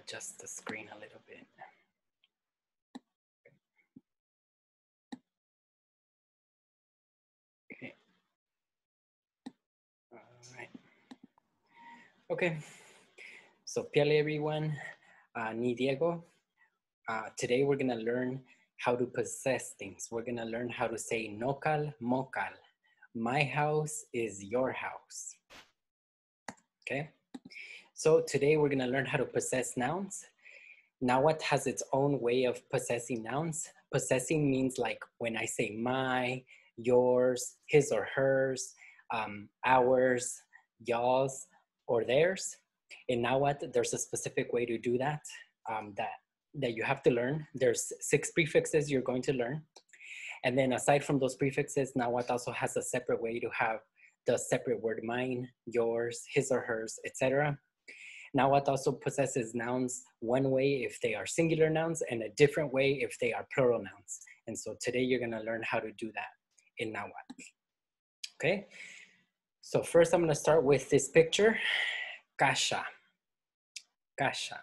adjust the screen a little bit. Okay. All right. Okay. So, piale everyone, ni Diego. Today we're gonna learn how to possess things. We're gonna learn how to say Nocal, Mocal. My house is your house. Okay. So today we're gonna learn how to possess nouns. Nahuatl has its own way of possessing nouns. Possessing means like when I say my, yours, his or hers, ours, y'all's, or theirs. In Nahuatl, there's a specific way to do that, that you have to learn. There's 6 prefixes you're going to learn. And then aside from those prefixes, Nahuatl also has a separate way to have the separate word mine, yours, his or hers, etc. Nahuatl also possesses nouns one way if they are singular nouns and a different way if they are plural nouns. And so today you're gonna learn how to do that in Nahuatl. Okay, so first I'm gonna start with this picture, caja, caja.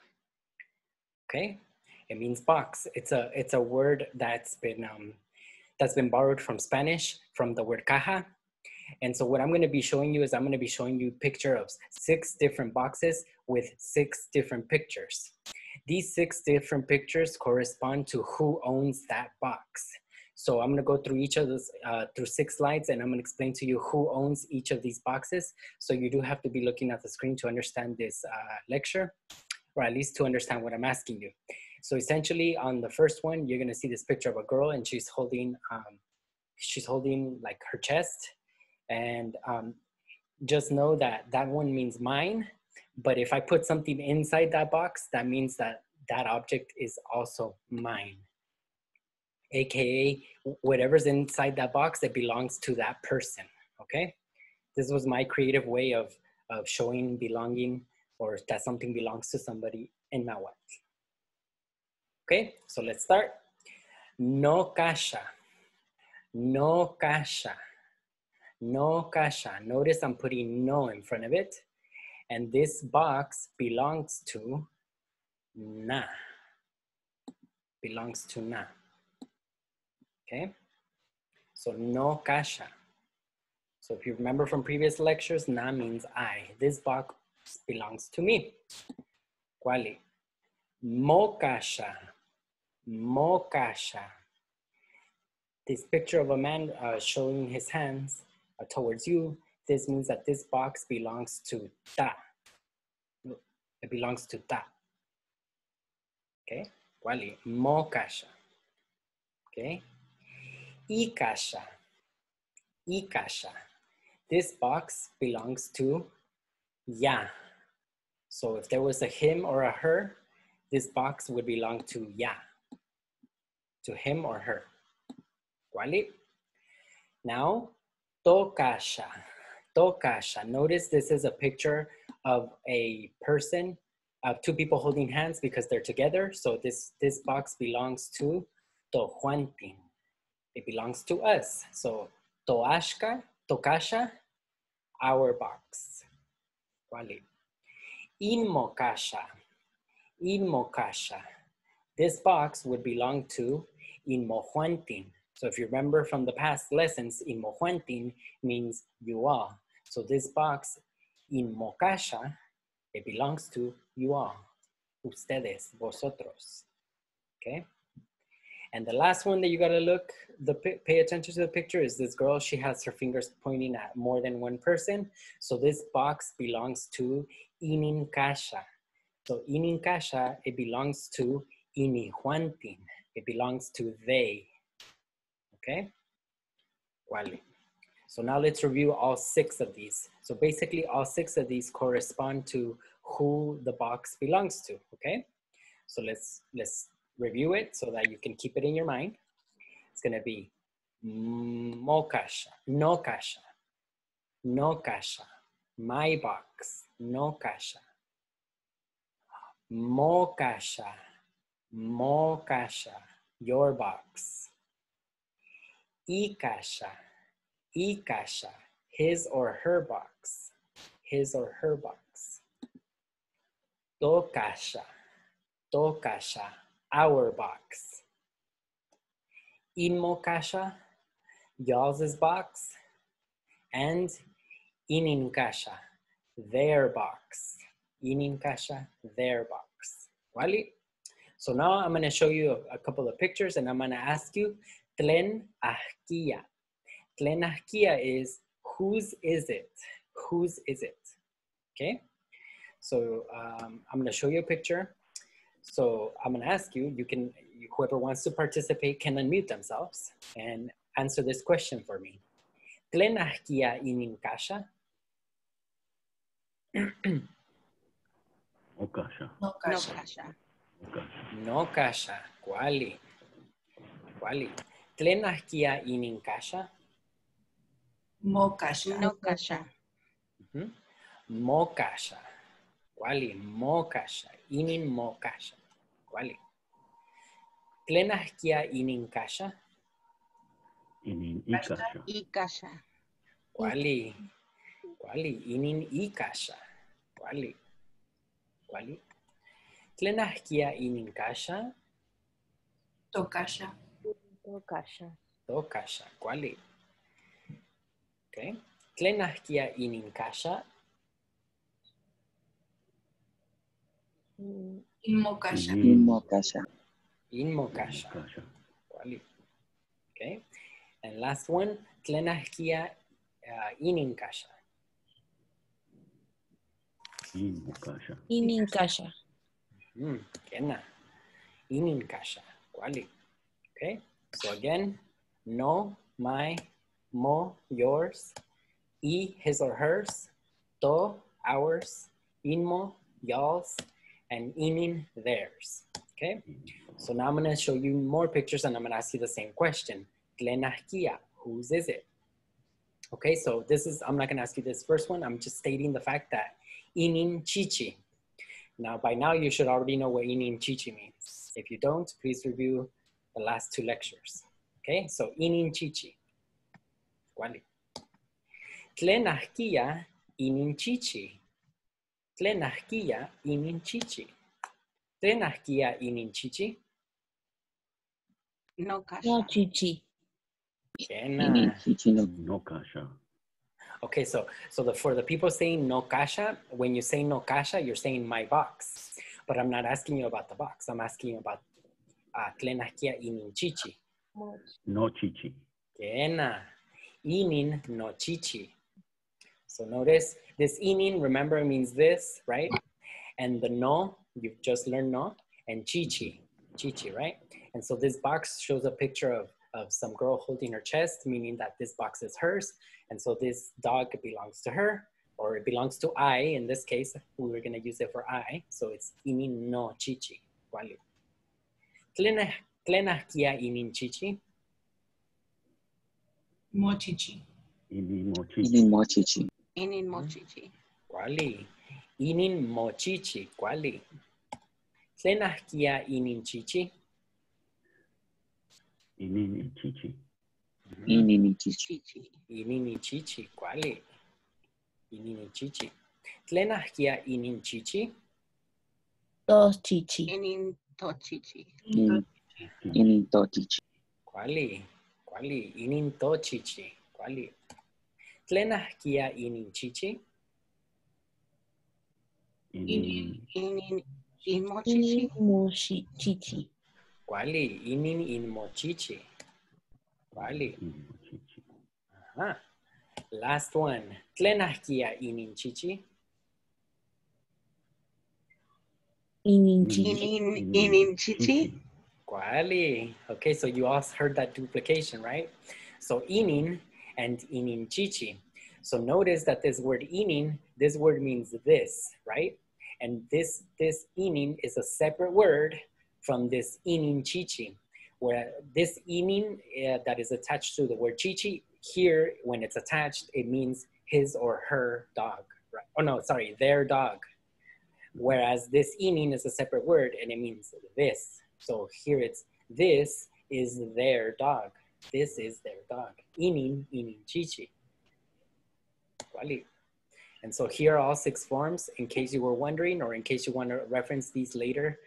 Okay, it means box. It's a word that's been borrowed from Spanish, from the word caja. And so what I'm going to be showing you is I'm going to be showing you a picture of 6 different boxes with 6 different pictures. These 6 different pictures correspond to who owns that box. So I'm going to go through each of those, through 6 slides, and I'm going to explain to you who owns each of these boxes. So you do have to be looking at the screen to understand this lecture, or at least to understand what I'm asking you. So essentially on the first one, you're going to see this picture of a girl, and she's holding like her chest. And just know that that one means mine, but if I put something inside that box, that means that that object is also mine. AKA, whatever's inside that box, it belongs to that person, okay? This was my creative way of showing belonging, or that something belongs to somebody in Nahuatl. Okay, so let's start. No caja, no caja. No caja. Notice I'm putting no in front of it. And this box belongs to na. Belongs to na. Okay? So no caja. So if you remember from previous lectures, na means I. This box belongs to me. Quali. Mo caja. Mo caja. This picture of a man showing his hands towards you, this means that this box belongs to ta. It belongs to ta. Okay, Wali, mo caja. Okay, y caja. Y caja. This box belongs to ya. So if there was a him or a her, this box would belong to ya. To him or her. Wali. Now, to caja. To caja. Notice this is a picture of a person, of 2 people holding hands because they're together. So this box belongs to tojuantin. It belongs to us. So toashka, tocasha, our box. Vale. Inmocasha, inmocasha. This box would belong to inmojuantin. So if you remember from the past lessons, inmojuantin means you all. So this box, inmocasha, it belongs to you all. Ustedes, vosotros. Okay? And the last one that you gotta look, pay attention to the picture is this girl. She has her fingers pointing at more than one person. So this box belongs to inincasha. So inincasha, it belongs to inijuantin. It belongs to they. Okay? Vale. So now let's review all 6 of these. So basically all 6 of these correspond to who the box belongs to, okay? So let's review it so that you can keep it in your mind. It's gonna be mocasha, no caja, no caja, my box, no caja, mocasha, mocasha, your box, icasha, icasha, his or her box, his or her box, tocasha, To kasha, our box. Inmo kasha, y'all's box. And inin kasha, their box. Inin kasha, their box. ¿Vale? So now I'm going to show you a couple of pictures and I'm going to ask you, tlen ahkia. Tlen ahkia is, whose is it? Whose is it? Okay? So I'm going to show you a picture. So I'm going to ask you, whoever wants to participate can unmute themselves and answer this question for me. Tlen ahkia inin kasha? No kasha. No kasha. No kasha. Kuali. Kuali. Tlen ahkia inin kasha? Mo kasha. No kasha. Mo kasha. Kuali. Mo kasha. Inin mo kasha. Kuali. Tlen ahkia inin kasha? Inin I kasha. I kasha. Kuali. Kuali. Inin I kasha. Kuali. Kuali. Tlen ahkia inin kasha? To kasha. No kasha. To kasha. Kuali. Okay. Tlen ahkia inin kasha? Inmo kasha. Inin kasha. Inmo kasha. Kuali. Okay. And last one, tlen ahkia inin kasha? Inin kasha. Inin kasha. Kena. Inin kasha. Kuali. Okay. So again, no, my, mo, yours, I, his or hers, to, ours, inmo, y'all's, and inin, theirs. Okay. So now I'm going to show you more pictures and I'm going to ask you the same question. Tlen ahkia, whose is it? Okay, so I'm not going to ask you this first one. I'm just stating the fact that inin chichi. Now, by now, you should already know what inin chichi means. If you don't, please review the last 2 lectures. Okay, so inin chichi. Kuali. Tlen ahkia inin chichi. Tlen ahkia inin chichi. Tlen ahkia inin chichi. No kasha. No chichi. Kena. No kasha. Okay, so for the people saying no kasha, when you say no kasha, you're saying my box. But I'm not asking you about the box. I'm asking you about tlen ahkia inin chichi. No chichi. Kena. Inin no chichi. So notice this inin, remember, means this, right? And the no, you've just learned no, and chichi, right? And so this box shows a picture of some girl holding her chest, meaning that this box is hers. And so this dog belongs to her, or it belongs to I. In this case, we were gonna use it for I. So it's inin no chichi. Kuali. Tlen ahkia inin chichi. Mo chichi. Inin mo chichi. Inin mo chichi. Inin mochichi. Kuali. Inin mo chichi. Kuali. Tlen ahkia inin chichi. Inin chichi. Inin chichi. Chichi. Inin chichi. Kuali. Inin chichi. Tlen ahkia inin chichi. To chichi. Inin tochichi. Inin to chichi. Kuali. Kuali. Inin to chichi. Kuali. Tlen ahkia inin chichi. Inin Inin inmochichi. Moshi chichi. Kuali. Inin in mo chichi. Kuali. mo chichi. Aha. Last one. Tlen ahkia inin chichi. Inin chichi. Inin chichi. Kuali. Okay, so you all heard that duplication, right? So inin and inin chichi. So notice that this word inin, this word means this, right? And this inin is a separate word from this inin chichi, where this inin that is attached to the word chichi, here, when it's attached, it means his or her dog, right? Oh no, sorry, their dog. Whereas this inin is a separate word and it means this. So here it's, this is their dog. This is their dog. Inin, inin chichi. Kuali. And so here are all 6 forms, in case you were wondering, or in case you want to reference these later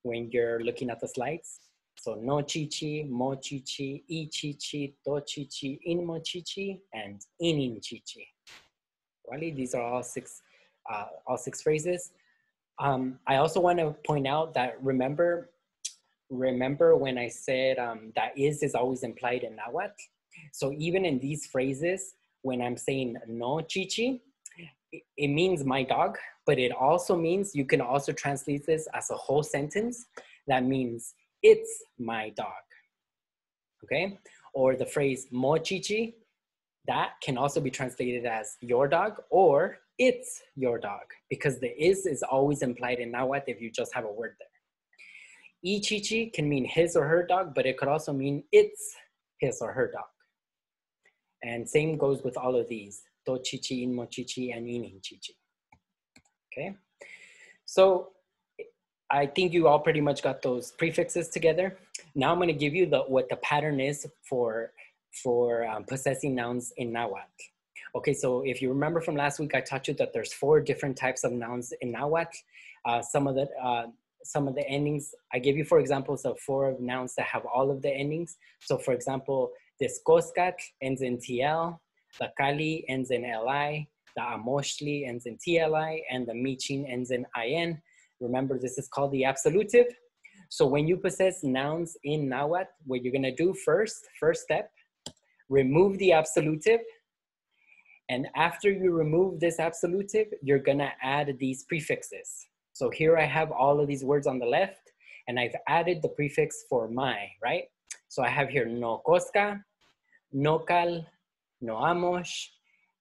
when you're looking at the slides. So no chichi, mo chichi, I chichi, to chichi, in mo chichi, and inin chichi. Wally, these are all six phrases. I also want to point out that remember when I said that is always implied in Nahuatl. So even in these phrases, when I'm saying no chichi, it means my dog, but it also means, you can also translate this as a whole sentence. That means it's my dog, okay? Or the phrase mo chichi, that can also be translated as your dog or it's your dog, because the is always implied in Nahuatl if you just have a word there. I chichi can mean his or her dog, but it could also mean it's his or her dog. And same goes with all of these, to chichi, in mo chichi, and inin chichi. Okay, so I think you all pretty much got those prefixes together. Now I'm going to give you what the pattern is for possessing nouns in Nahuatl. Okay, so if you remember from last week, I taught you that there's 4 different types of nouns in Nahuatl. Some of the endings, I gave you 4 examples of 4 nouns that have all of the endings. So for example, this Coscat ends in TL, the Cali ends in LI, the Amoshli ends in TLI, and the Michin ends in IN. Remember, this is called the absolutive. So when you possess nouns in Nahuatl, what you're gonna do first step, remove the absolutive. And after you remove this absolutive, you're gonna add these prefixes. So here I have all of these words on the left, and I've added the prefix for my, right? So I have here no Cosca, Nocal, no Amosh,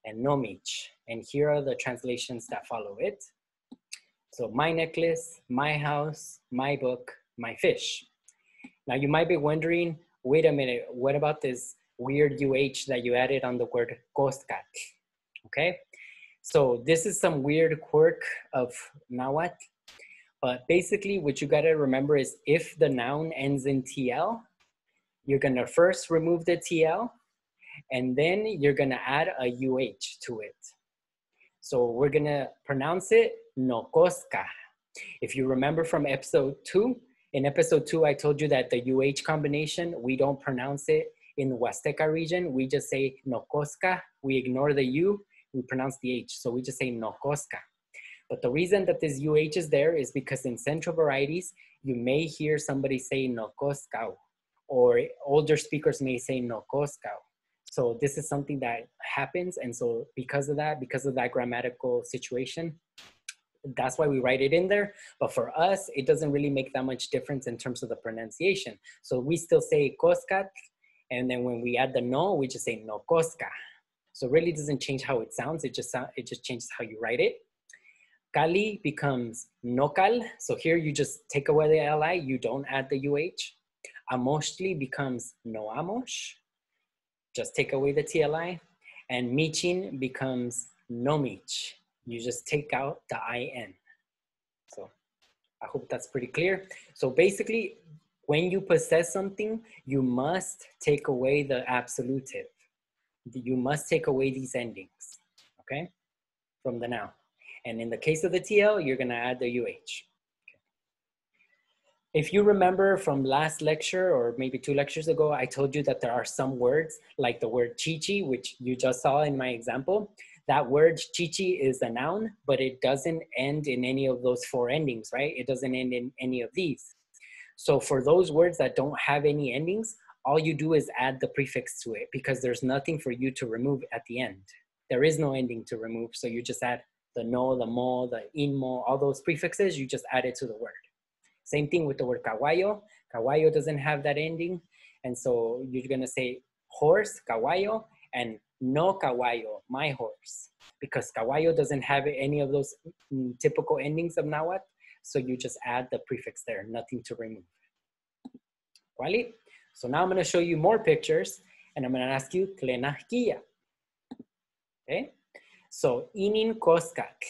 and no Mich. And here are the translations that follow it. So my necklace, my house, my book, my fish. Now you might be wondering, wait a minute, what about this weird UH that you added on the word Coscat? Okay, so this is some weird quirk of Nahuatl, but basically what you gotta remember is if the noun ends in TL, you're gonna first remove the TL, and then you're gonna add a UH to it. So we're gonna pronounce it no Cosca. If you remember from episode 2, in episode 2, I told you that the UH combination, we don't pronounce it in the Huasteca region. We just say no Cosca. We ignore the U, we pronounce the H. So we just say no Cosca. But the reason that this UH is there is because in central varieties, you may hear somebody say no Coscao, or older speakers may say no Coscao. So this is something that happens. And so because of that grammatical situation, that's why we write it in there. But for us, it doesn't really make that much difference in terms of the pronunciation. So we still say Coscat, and then when we add the no, we just say no Cosca. So it really doesn't change how it sounds. It just changes how you write it. Cali becomes Nocal. So here you just take away the LI, you don't add the UH. Amoshli becomes no Amosh. Just take away the TLI. And Michin becomes no Mich. You just take out the IN. So I hope that's pretty clear. So basically, when you possess something, you must take away the absolutive. You must take away these endings, okay, from the noun. And in the case of the TL, you're gonna add the UH. Okay. If you remember from last lecture, or maybe 2 lectures ago, I told you that there are some words, like the word chichi, which you just saw in my example. That word chichi is a noun, but it doesn't end in any of those 4 endings, right? It doesn't end in any of these. So for those words that don't have any endings, all you do is add the prefix to it, because there's nothing for you to remove at the end. There is no ending to remove, so you just add the no, the mo, the inmo, all those prefixes, you just add it to the word. Same thing with the word caballo. Caballo doesn't have that ending, and so you're gonna say horse, caballo, and no caballo, my horse, because caballo doesn't have any of those typical endings of Nahuatl, so you just add the prefix there, nothing to remove. ¿Vale? So now I'm gonna show you more pictures, and I'm gonna ask you tlenahkia. Okay? So inin coscat.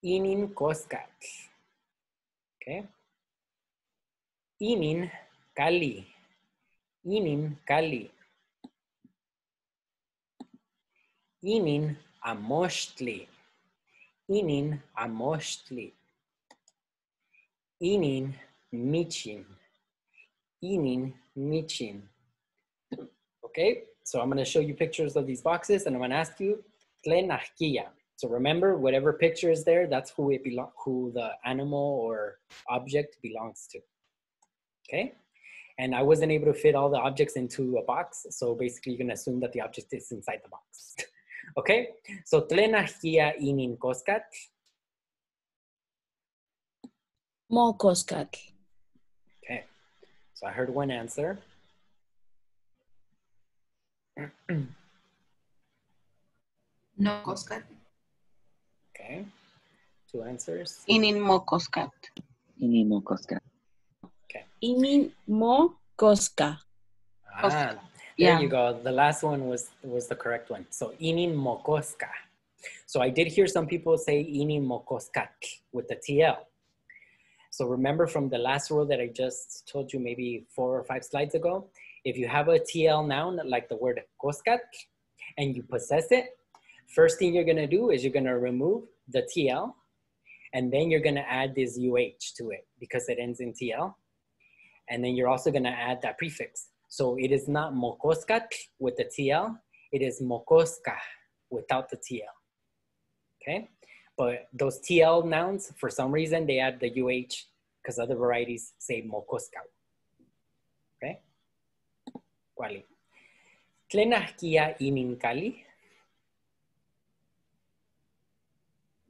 Inin coscat. Okay? Inin cali. Inin cali. Inin amochtli. Inin amochtli. inin, michin. Inin, michin. Okay, so I'm going to show you pictures of these boxes and I'm going to ask you, tlenahkia. So remember, whatever picture is there, that's who who the animal or object belongs to. Okay, and I wasn't able to fit all the objects into a box, so basically you can assume that the object is inside the box. Okay, so tlenahkia inin koskat. Mocoscatl. Okay, so I heard one answer. No coscat. Okay, two answers. Inin mocoscat. Inimocoscat. Inin mocosca. Ah, there Yeah. you go. The last one was the correct one. So inin mokoska. So I did hear some people say inin mokoskat with the TL. So remember from the last rule that I just told you maybe 4 or 5 slides ago, if you have a TL noun like the word koskat and you possess it, first thing you're gonna do is you're gonna remove the TL and then you're gonna add this UH to it because it ends in TL. And then you're also gonna add that prefix. So it is not mokoskat with the TL, it is mokoska without the TL, okay? But those TL nouns, for some reason, they add the UH because other varieties say mokoska, okay? Kuali. Tlenahkia inin kali.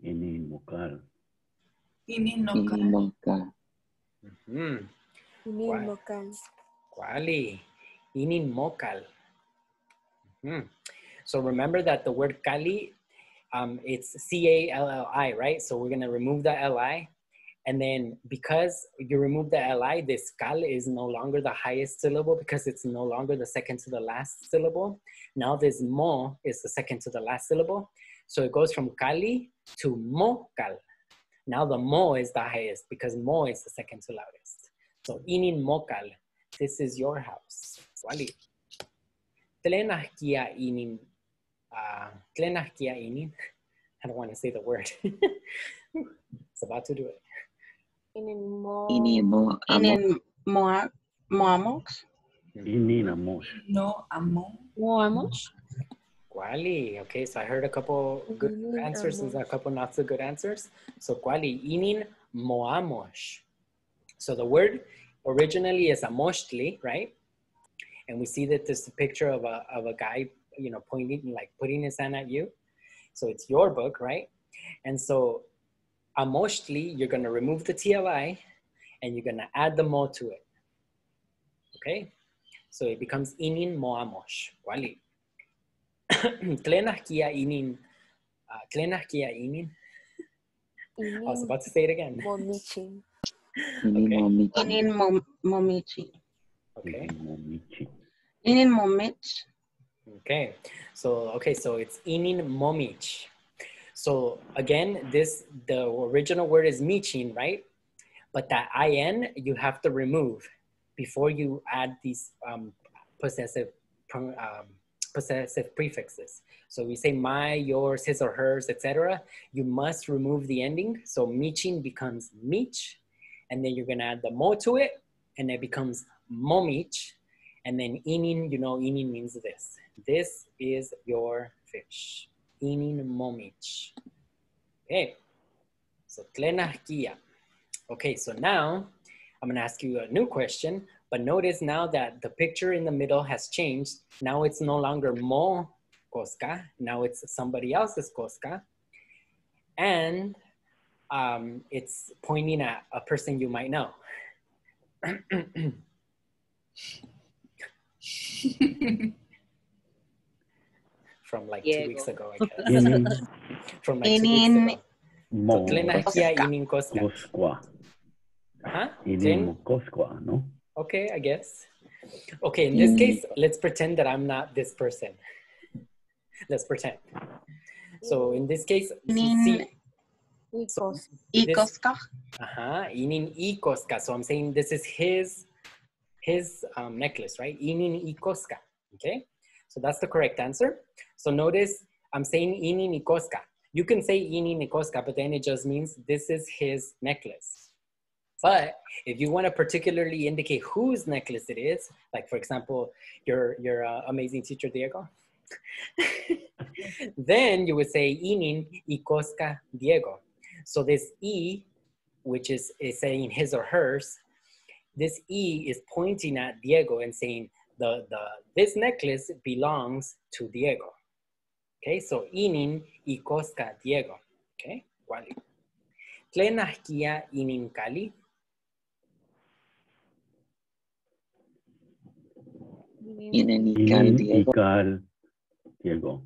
Mocal. Inin nocal. Inimoca. Inin mocal. Kuali. Inin mocal. So remember that the word kali, it's C-A-L-L-I, right? So we're gonna remove the L-I. And then because you remove the L-I, this kal is no longer the highest syllable because it's no longer the second to the last syllable. Now this mo is the second to the last syllable. So it goes from kali to mocal. Now the mo is the highest because mo is the second to loudest. So inin mocal, this is your house. Wali. Tlenahkia inin. Tlenahkia inin. I don't want to say the word. It's about to do it. Inimo Inin moamox. Ininamos. No amo. Moamos. Kuali. Okay, so I heard a couple good answers and a couple not so good answers. So kuali, inin moamos. So the word originally is amochtli, right? And we see that there's a picture of a guy, you know, pointing, like putting his hand at you. So it's your book, right? And so amochtli, you're gonna remove the TLI and you're gonna add the mo to it. Okay? So it becomes inin moamosh. Kuali. Tlenahkia inin. Tlenahkia inin. I was about to say it again. Momichin. Inimomichi. Inin momichi. Okay. Inin momich. Okay. So it's inin momich. So again, the original word is michin, right? But that in you have to remove before you add these possessive prefixes. So we say my, yours, his or hers, etc. You must remove the ending. So michin becomes mich, and then you're gonna add the mo to it, and it becomes momich. And then inin, you know, inin means this. This is your fish. Inin momich. Okay. So tlenahkia. Okay, so now I'm gonna ask you a new question, but notice now that the picture in the middle has changed. Now it's no longer mo koska, now it's somebody else's koska. And it's pointing at a person you might know. From like 2 weeks ago, I guess. From like 2 weeks ago. So tlenahkia inin koska. Cosqua. Huh? Cosqua, no? Okay, I guess. Okay, in this case, let's pretend that I'm not this person. Let's pretend. So in this case, Inin ikoska. Inin ikoska. So I'm saying this is his necklace, right? Inin ikoska. Okay, so that's the correct answer. So notice I'm saying inin ikoska. You can say inin ikoska, but then it just means this is his necklace. But if you want to particularly indicate whose necklace it is, like for example, your amazing teacher Diego, then you would say Inin y Cosca Diego. So this E, which is saying his or hers, this E is pointing at Diego and saying this necklace belongs to Diego. Okay, so Inin y Cosca Diego. Okay, Wali. Tlenahkia Inin Kali. Inanical Diego. Inanical Diego.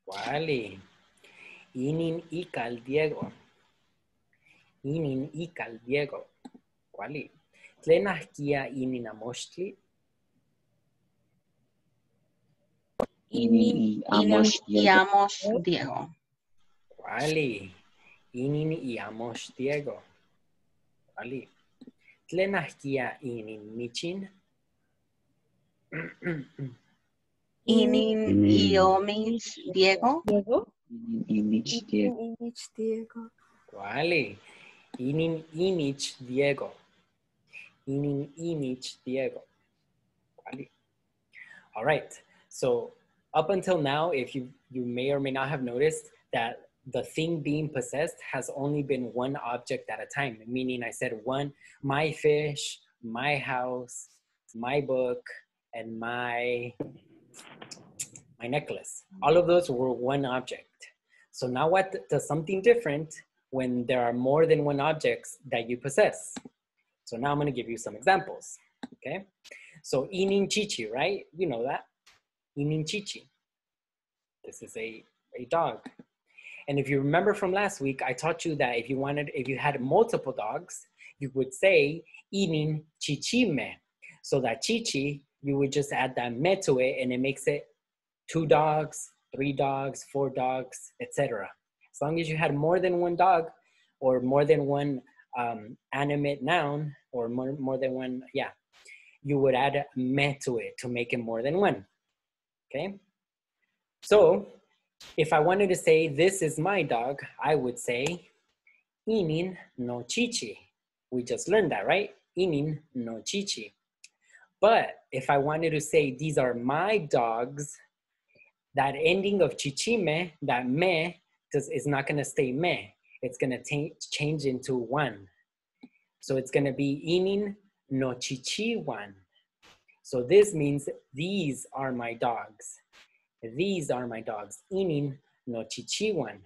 Wali. Inin Ical Diego. Inin Ical Diego. Wali. Tlenahkia Inin Amochtli. Inin y Amos Y Diego. amos Diego. Wali. Inin y Amos Diego. Wali. Tlenahkia Inin Michin. Inin y omis Diego. Diego. Inin y Mitch Diego. Image Diego. Wali. Inin Imich Diego. Inin Imich Diego. Wali. All right. So up until now, if you may or may not have noticed that the thing being possessed has only been one object at a time, meaning I said one, my fish, my house, my book, and my necklace. All of those were one object. So now what does something different when there are more than one objects that you possess? So now I'm going to give you some examples. Okay. So Inin Chichi, right? You know that. Inin Chichi. This is a dog. And if you remember from last week, I taught you that if you had multiple dogs, you would say Inin Chichime. So that Chichi, you would just add that me to it and it makes it 2 dogs, 3 dogs, 4 dogs, etc. As long as you had more than one dog or more than one animate noun or more than one, you would add me to it to make it more than one. Okay? So if I wanted to say, this is my dog, I would say, Inin no Chichi. We just learned that, right? Inin no Chichi. But if I wanted to say, these are my dogs, that ending of chichime, that me, is not going to stay me. It's going to change into one. So it's going to be Inin no Chichiwan. So this means these are my dogs. These are my dogs. Inin no Chichiwan.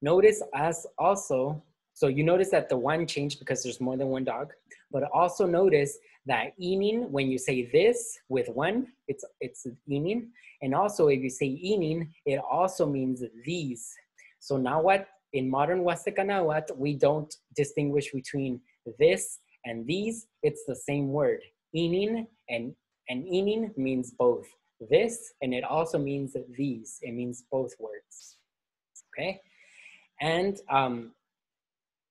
Notice as also, so you notice that the one changed because there's more than one dog, but also notice that Inin, when you say this with one, it's Inin. And also if you say Inin, it also means these. So now what, in modern Huasteca Nahuatl, we don't distinguish between this and these. It's the same word. Inin and Inin means both this, and it also means these. It means both words, okay? And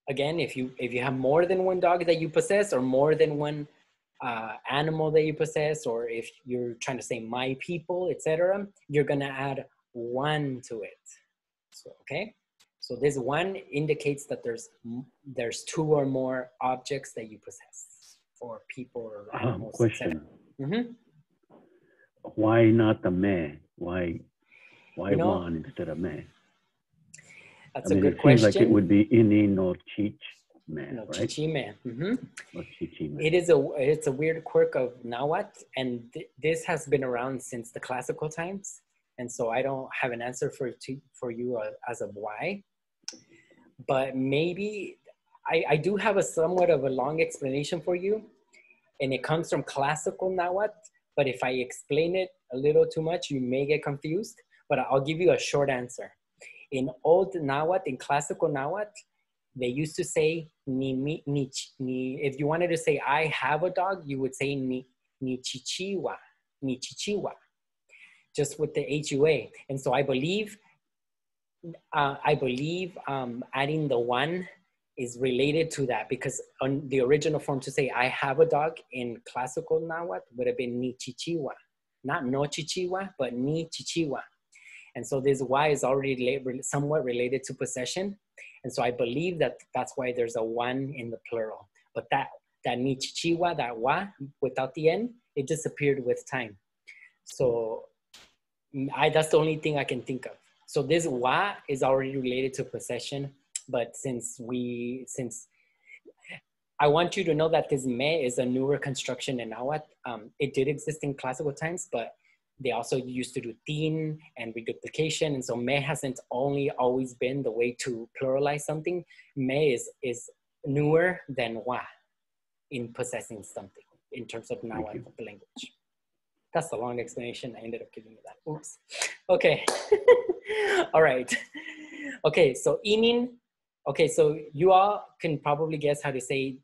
again, if you have more than one dog that you possess or more than one animal that you possess, or if you're trying to say my people, etc., you're gonna add one to it. So, okay, so this one indicates that there's 2 or more objects that you possess, or people or animals. Question. Mm-hmm. Why not the me? Why one instead of me? That's a good question. It seems like it would be Ini no Chich me, no, right? Chichime. Mm-hmm. Or Chichime. It's a weird quirk of Nahuatl, and this has been around since the classical times, and so I don't have an answer for you as of why. But maybe I do have a somewhat of a long explanation for you, and it comes from classical Nahuatl. But if I explain it a little too much, you may get confused. But I'll give you a short answer. In old Nahuatl, in classical Nahuatl, they used to say if you wanted to say I have a dog, you would say ni chichiwa, just with the HUA. And so I believe adding the one is related to that, because on the original form to say I have a dog in classical Nahuatl would have been ni chichiwa, not no chichiwa, but ni chichiwa. And so this Y is already somewhat related to possession. And so I believe that that's why there's a one in the plural. But that nichichiwa, that wa, without the N, it disappeared with time. So that's the only thing I can think of. So this wa is already related to possession, but since I want you to know that this me is a newer construction in Nahuatl. It did exist in classical times, but they also used to do tin and reduplication. And so me hasn't only always been the way to pluralize something. Me is newer than wa in possessing something in terms of Nahuatl language. That's the long explanation. I ended up giving you that. Oops. Okay. All right. Okay, so inin. Okay, so you all can probably guess how to say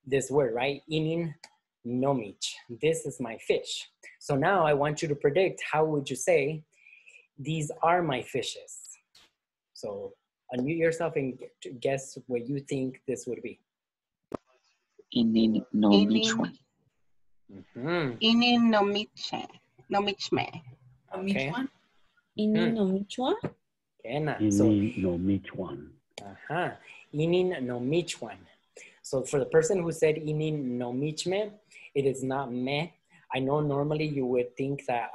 this word, right? Inin nomich. This is my fish. So now I want you to predict, how would you say, these are my fishes? So unmute yourself and guess what you think this would be. Inin nomichwa. Inin nomichme. Okay. Ini no michwa. So, Ini no michwan. inin no michwan. So for the person who said inin no michme, it is not me. I know normally you would think that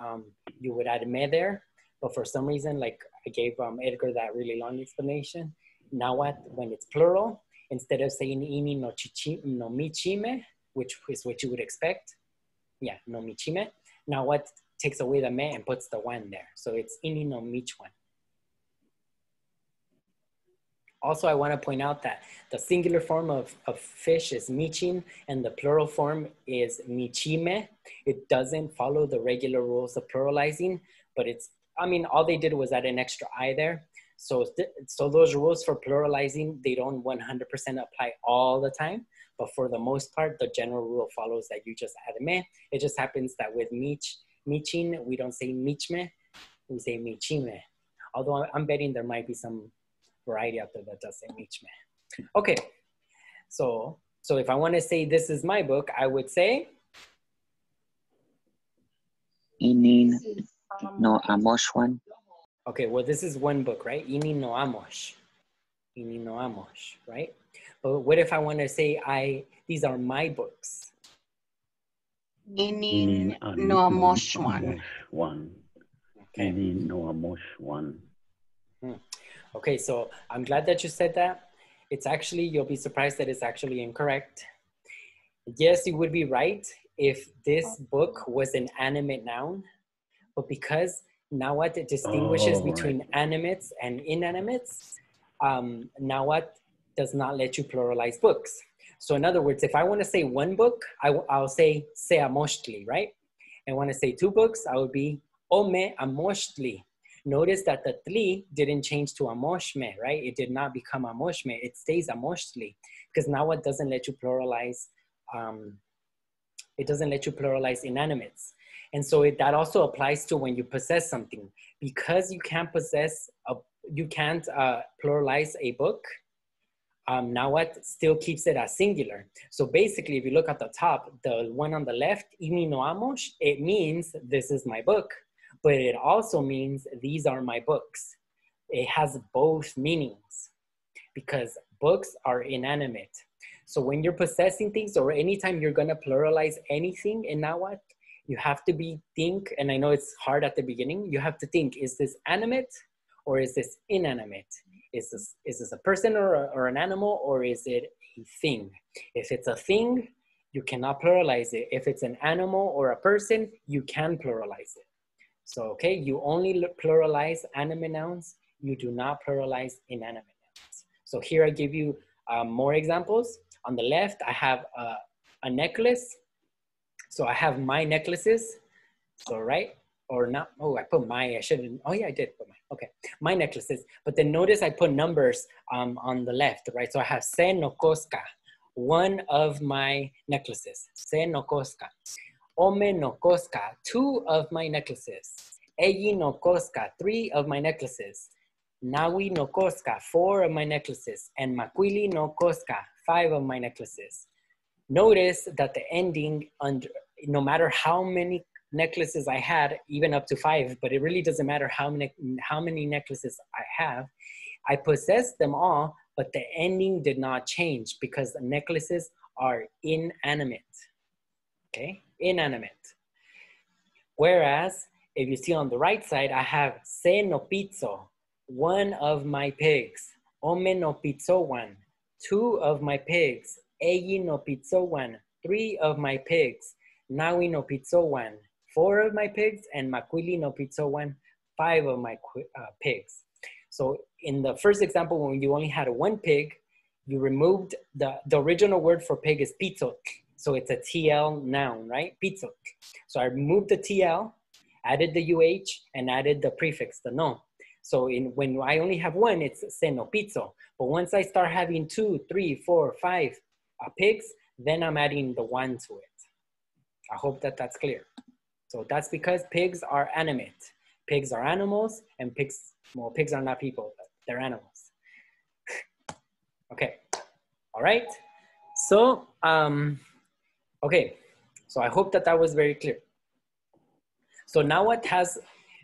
you would add me there, but for some reason, like I gave Edgar that really long explanation. Now when it's plural, instead of saying ini no michime, which is what you would expect, yeah, no michime, now what takes away the me and puts the one there. So it's ini no michwan. Also, I want to point out that the singular form of fish is michin and the plural form is michime. It doesn't follow the regular rules of pluralizing, but all they did was add an extra I there. So those rules for pluralizing, they don't 100% apply all the time, but for the most part, the general rule follows that you just add a me. It just happens that with michin, we don't say michme, we say michime. Although I'm betting there might be some variety out there that does say michme. Okay, so if I want to say this is my book, I would say Inin no amoshwan. okay, well, this is one book, right? Ini no amos, right? But what if I want to say these are my books? Inin no amoshwan. Okay. Ini no amoshwan. Okay, so I'm glad that you said that. It's actually, you'll be surprised that it's actually incorrect. Yes, you would be right if this book was an animate noun, but because Nahuatl distinguishes between animates and inanimates, Nahuatl does not let you pluralize books. So in other words, if I want to say one book, I'll say se amochtli, right? And when I say two books, I would be ome amochtli. Notice that the tli didn't change to amoshme, right? It did not become amoshme. It stays amochtli because now it doesn't let you pluralize. It doesn't let you pluralize inanimates, and so that also applies to when you possess something. Because you can't pluralize a book. Now what still keeps it as singular. So basically, if you look at the top, the one on the left, ini no amos, it means this is my book. But it also means these are my books. It has both meanings because books are inanimate. So when you're possessing things or anytime you're gonna pluralize anything in Nahuatl, you have to think, and I know it's hard at the beginning, you have to think, is this animate or is this inanimate? Is this a person or an animal or is it a thing? If it's a thing, you cannot pluralize it. If it's an animal or a person, you can pluralize it. So, okay, you only pluralize animate nouns. You do not pluralize inanimate nouns. So here I give you more examples. On the left, I have a necklace. So I have my necklaces. So, right? Or not, oh, I put my, I shouldn't, oh yeah, I did put my, okay. My necklaces. But then notice I put numbers on the left, right? So I have se no koska, one of my necklaces. Se no koska. Ome no koska, two of my necklaces. Eyi no koska, three of my necklaces. Nawi no koska, four of my necklaces. And makwili no koska, five of my necklaces. Notice that the ending, no matter how many necklaces I had, even up to 5, but it really doesn't matter how many necklaces I have, I possess them all but the ending did not change because the necklaces are inanimate, okay? Inanimate. Whereas, if you see on the right side, I have se no pizzo, one of my pigs. Ome no pizzo one, two of my pigs. Eyi no pizzo one, three of my pigs. Nawi no pizzo one, four of my pigs. And Makwili no pizzo one, five of my pigs. So in the first example, when you only had one pig, you removed the original word for pig is pizzo. So it's a TL noun, right? Pizzo. So I removed the TL, added the UH, and added the prefix, the no. So when I only have one, it's se no pizzo. But once I start having 2, 3, 4, 5 pigs, then I'm adding the one to it. I hope that that's clear. So that's because pigs are animate. Pigs are animals, and pigs, well, pigs are not people, but they're animals. Okay, all right. So, okay, so I hope that that was very clear. So now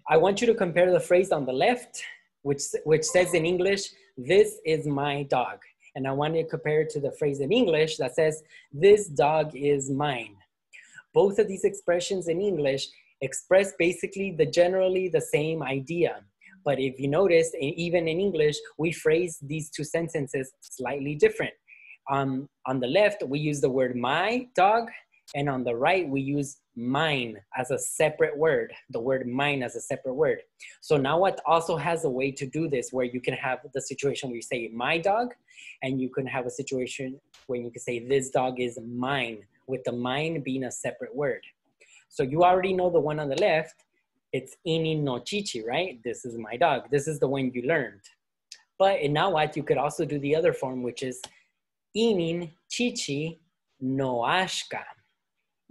I want you to compare the phrase on the left, which says in English, this is my dog. And I want you to compare it to the phrase in English that says, this dog is mine. Both of these expressions in English express basically generally the same idea. But if you notice, even in English, we phrase these two sentences slightly different. On the left, we use the word my dog, and on the right, we use mine as a separate word, the word mine as a separate word. So Nahuatl also has a way to do this where you can have the situation where you say my dog, and you can have a situation where you can say this dog is mine, with the mine being a separate word. So you already know the one on the left, it's ini no chichi, right? This is my dog. This is the one you learned. But in Nahuatl, you could also do the other form, which is inin chichi no ashka.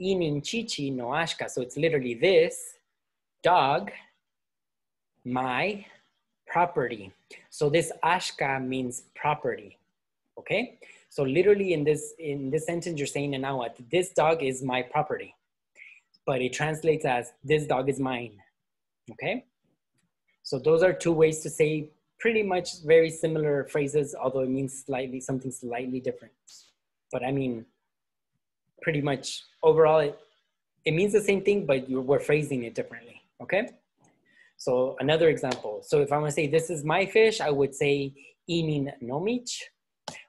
Inin chichi no ashka. So it's literally this dog, my property. So this ashka means property. Okay? So literally in this sentence, you're saying in Nahuatl, this dog is my property. But it translates as this dog is mine. Okay? So those are two ways to say pretty much very similar phrases, although it means something slightly different. But I mean, pretty much overall, it means the same thing, but we're phrasing it differently, okay? So another example. So if I want to say this is my fish, I would say inin nomich.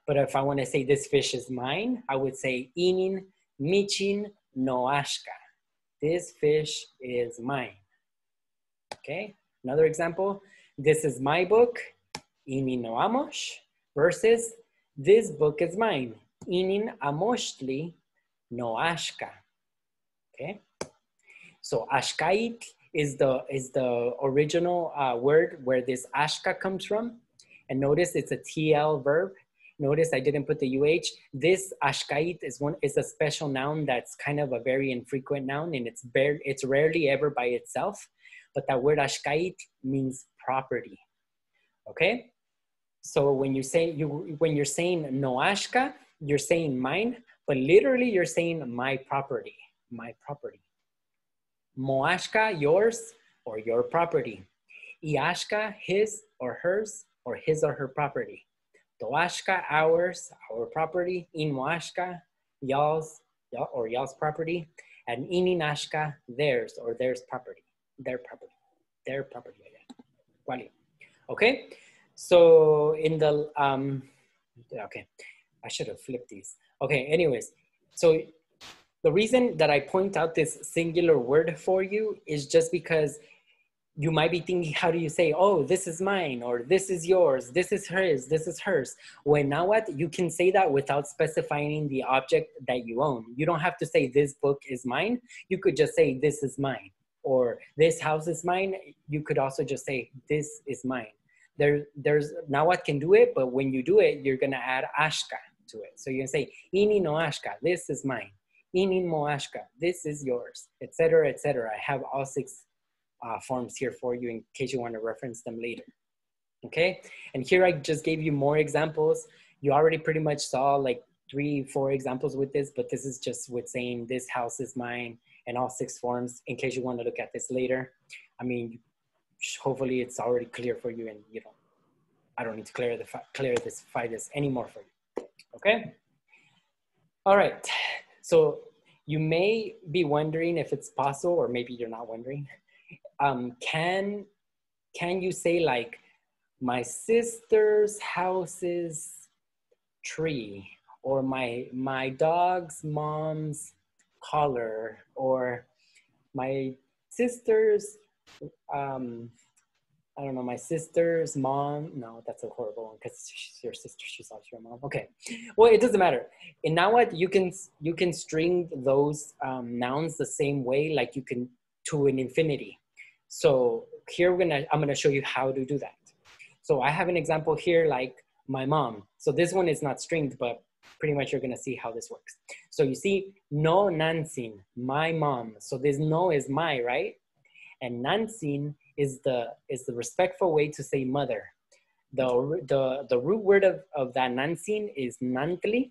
But if I want to say this fish is mine, I would say inin michin no ashka. This fish is mine. Okay, another example. This is my book, inin no amosh, versus this book is mine, inin amoshli no ashka. Okay, so ashkait is the original word where this ashka comes from, and notice it's a TL verb. Notice I didn't put the UH. This ashkait is a special noun that's kind of a very infrequent noun, and it's rarely ever by itself. But that word ashkait means property. Okay, so when you're saying no ashka, you're saying mine, but literally you're saying my property, my property. Moashka, yours or your property. Iashka, his or hers or his or her property. Doashka, ours, our property. Inmoashka, y'all's property. And ininashka, theirs or theirs property. Their property. Their property. Okay, so in the, okay, I should have flipped these. Okay, anyways, so the reason that I point out this singular word for you is just because you might be thinking, how do you say, oh, this is mine, or this is yours, this is hers, this is hers. When Nahuatl, you can say that without specifying the object that you own. You don't have to say this book is mine. You could just say this is mine, or this house is mine. You could also just say this is mine. There's Nahuatl can do it, but when you do it, you're gonna add ashka to it. So you're gonna say, ini no ashka, this is mine. Inin mo ashka, this is yours, etc., etc. I have all 6 forms here for you in case you want to reference them later. Okay, and here I just gave you more examples. You already pretty much saw like 3-4 examples with this, but this is just with saying this house is mine and all 6 forms in case you want to look at this later. I mean, hopefully it's already clear for you and you know, I don't need to clarify this anymore for you, okay? All right, so you may be wondering if it's possible, or maybe you're not wondering. Can you say like, my sister's house's tree, or my dog's mom's collar, or my sister's, I don't know, my sister's mom. No, that's a horrible one because she's your sister. She's also your mom. Okay, well, it doesn't matter. And now what you can string those nouns the same way, like you can to an infinity. So here I'm gonna show you how to do that. So I have an example here, like my mom. So this one is not stringed, but pretty much you're gonna see how this works. So you see, no nansin, my mom. So this no is my, right? And nansin is the respectful way to say mother. The root word of that nansin is nantli.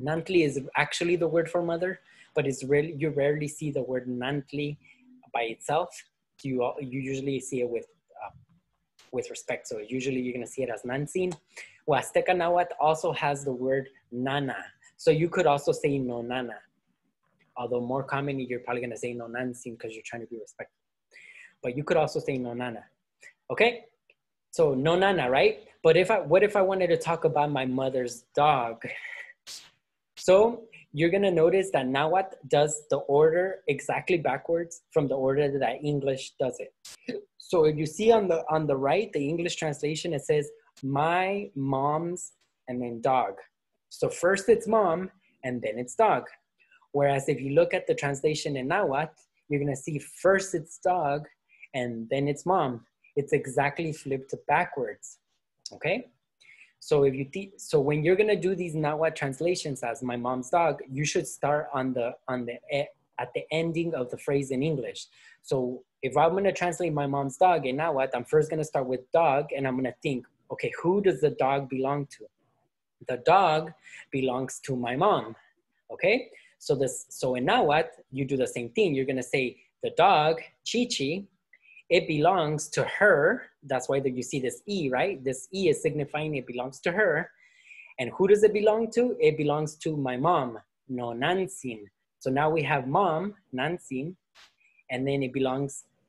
Nantli is actually the word for mother, but you rarely see the word nantli by itself. You usually see it with respect. So usually you're gonna see it as nansin. Huasteca Nahuatl also has the word nana. So you could also say no nana. Although more commonly, you're probably gonna say no nansin because you're trying to be respectful. But you could also say no nana, okay? So no nana, right? But what if I wanted to talk about my mother's dog? So you're gonna notice that Nahuatl does the order exactly backwards from the order that English does it. So if you see on the right, the English translation, it says my mom's and then dog. So first it's mom and then it's dog. Whereas if you look at the translation in Nahuatl, you're gonna see first it's dog and then it's mom. It's exactly flipped backwards, okay? So so when you're gonna do these Nahuatl translations as my mom's dog, you should start at the ending of the phrase in English. So if I'm gonna translate my mom's dog in Nahuatl, I'm first gonna start with dog and I'm gonna think, okay, who does the dog belong to? The dog belongs to my mom, okay? So in Nahuatl, you do the same thing. You're gonna say the dog, Chichi, it belongs to her. That's why you see this E, right? This E is signifying it belongs to her. And who does it belong to? It belongs to my mom, no nansin. So now we have mom, nansin, and then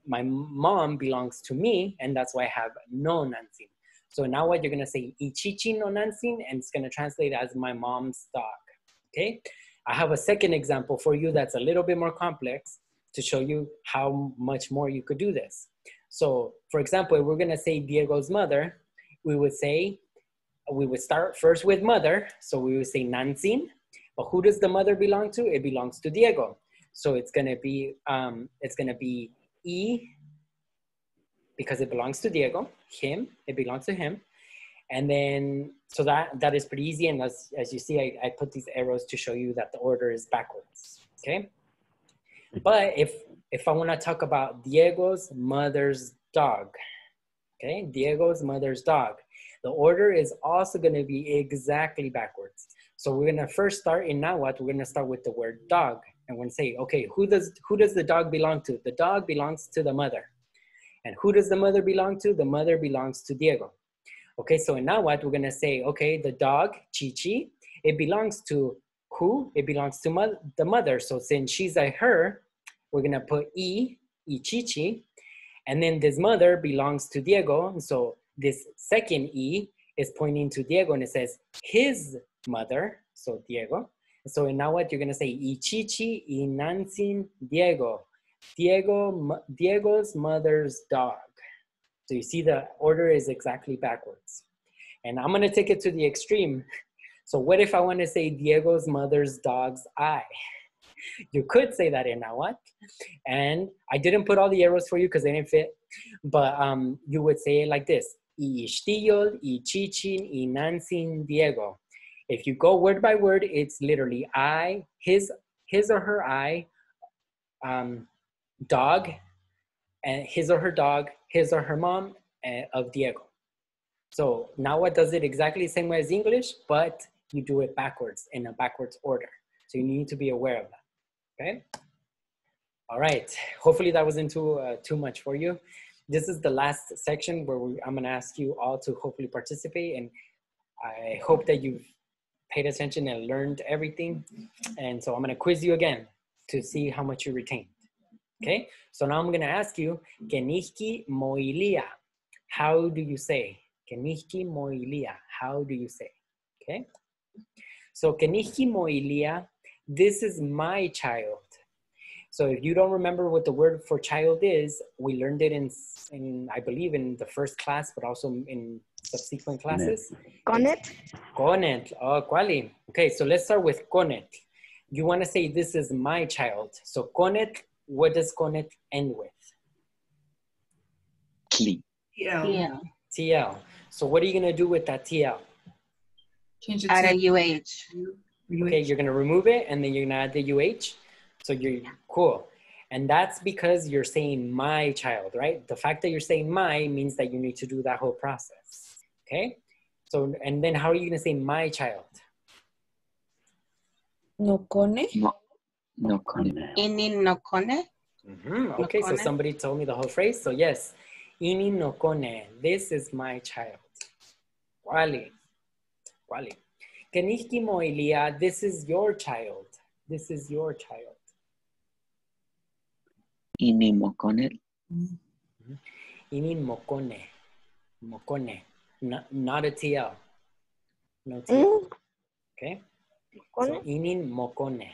my mom belongs to me, and that's why I have no nansin. So now what you're gonna say, Ichichi no nansin, and it's gonna translate as my mom's dog, okay? I have a second example for you that's a little bit more complex to show you how much more you could do this. So for example, if we're gonna say Diego's mother, we would start first with mother. So we would say nansin, but who does the mother belong to? It belongs to Diego. So it's gonna be E, because it belongs to Diego, him, it belongs to him. And then, so that is pretty easy. And as you see, I put these arrows to show you that the order is backwards, okay? But if I wanna talk about Diego's mother's dog, okay? Diego's mother's dog, the order is also gonna be exactly backwards. So we're gonna first start in Nahuatl, we're gonna start with the word dog. And we're gonna say, okay, who does the dog belong to? The dog belongs to the mother. And who does the mother belong to? The mother belongs to Diego. Okay, so in Nahuatl, we're gonna say, okay, the dog, Chichi, it belongs to who? It belongs to the mother. So since she's a her, we're gonna put Chichi, and then this mother belongs to Diego. And so this second E is pointing to Diego and it says his mother, so Diego. So in Nahuatl, you're gonna say Ichichi inansin Diego. Diego's mother's dog. So you see the order is exactly backwards. And I'm gonna take it to the extreme. So what if I wanna say Diego's mother's dog's eye? You could say that in Nahuatl. And I didn't put all the arrows for you because they didn't fit, but you would say it like this. Ixtiyol, Ichichin, Inansin, Diego. If you go word by word, it's literally I, his or her eye, dog, and his or her dog, his or her mom of Diego. So Nahuatl does it exactly the same way as English, but you do it backwards, in a backwards order. So you need to be aware of that, okay? All right, hopefully that wasn't too much for you. this is the last section where I'm going to ask you all to hopefully participate, and I hope that you've paid attention and learned everything. And so I'm going to quiz you again to see how much you retained. Okay, so now I'm going to ask you, Kenihki moilia. How do you say? Kenihki moilia. How do you say? Okay, so Kenihki moilia, this is my child. So if you don't remember what the word for child is, we learned it in I believe in the first class, but also in subsequent classes. Conet. Conet. Oh, quali. Okay, so let's start with conet. You want to say this is my child. So conet, what does conet end with? Cli. Yeah. TL. So what are you going to do with that TL? Change it Add a to UH. Okay, you're going to remove it, and then you're going to add the UH. So you're cool. And that's because you're saying my child, right? The fact that you're saying my means that you need to do that whole process. Okay? So, and then how are you going to say my child? Nocone. No cone. Inin no kone. Okay, so Nocone. somebody told me the whole phrase. So yes, ini no kone. This is my child. Wali. Wali. Kenihki moilia. This is your child. This is your child. Ini mokone. Ini mokone. Mokone. Not a TL. No TL. Okay? So inin mokone.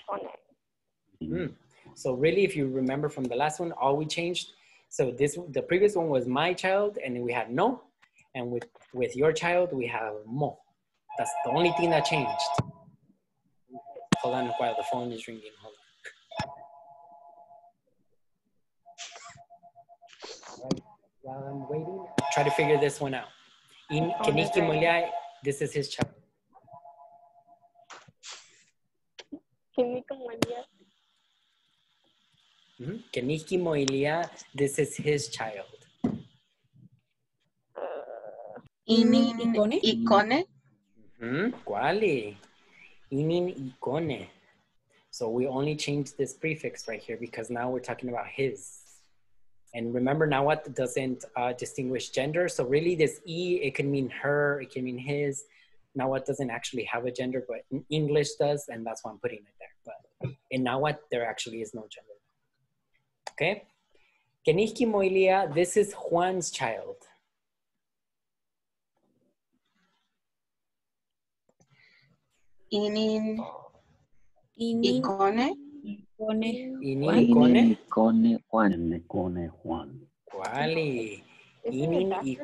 So really, if you remember from the last one, all we changed, so the previous one was my child, and then we had no, and with your child, we have mo. That's the only thing that changed. Hold on while the phone is ringing. Hold on. Right, while I'm waiting, try to figure this one out. Keniki Molia, this is his child. Keniki Moilia, this is his child. Inin ikone. Quali. Inin ikone. So we only changed this prefix right here because now we're talking about his. And remember, Nahuatl doesn't distinguish gender. So really this E, it can mean her, it can mean his. Nahuatl doesn't actually have a gender, but in English does, and that's why I'm putting it there. But in Nahuatl, there actually is no gender. Okay? Kenihki Moilia, this is Juan's child. Inin Inin ikone. Cone. Inin ikone. Cone Juan. Necone Juan. Quali. Inin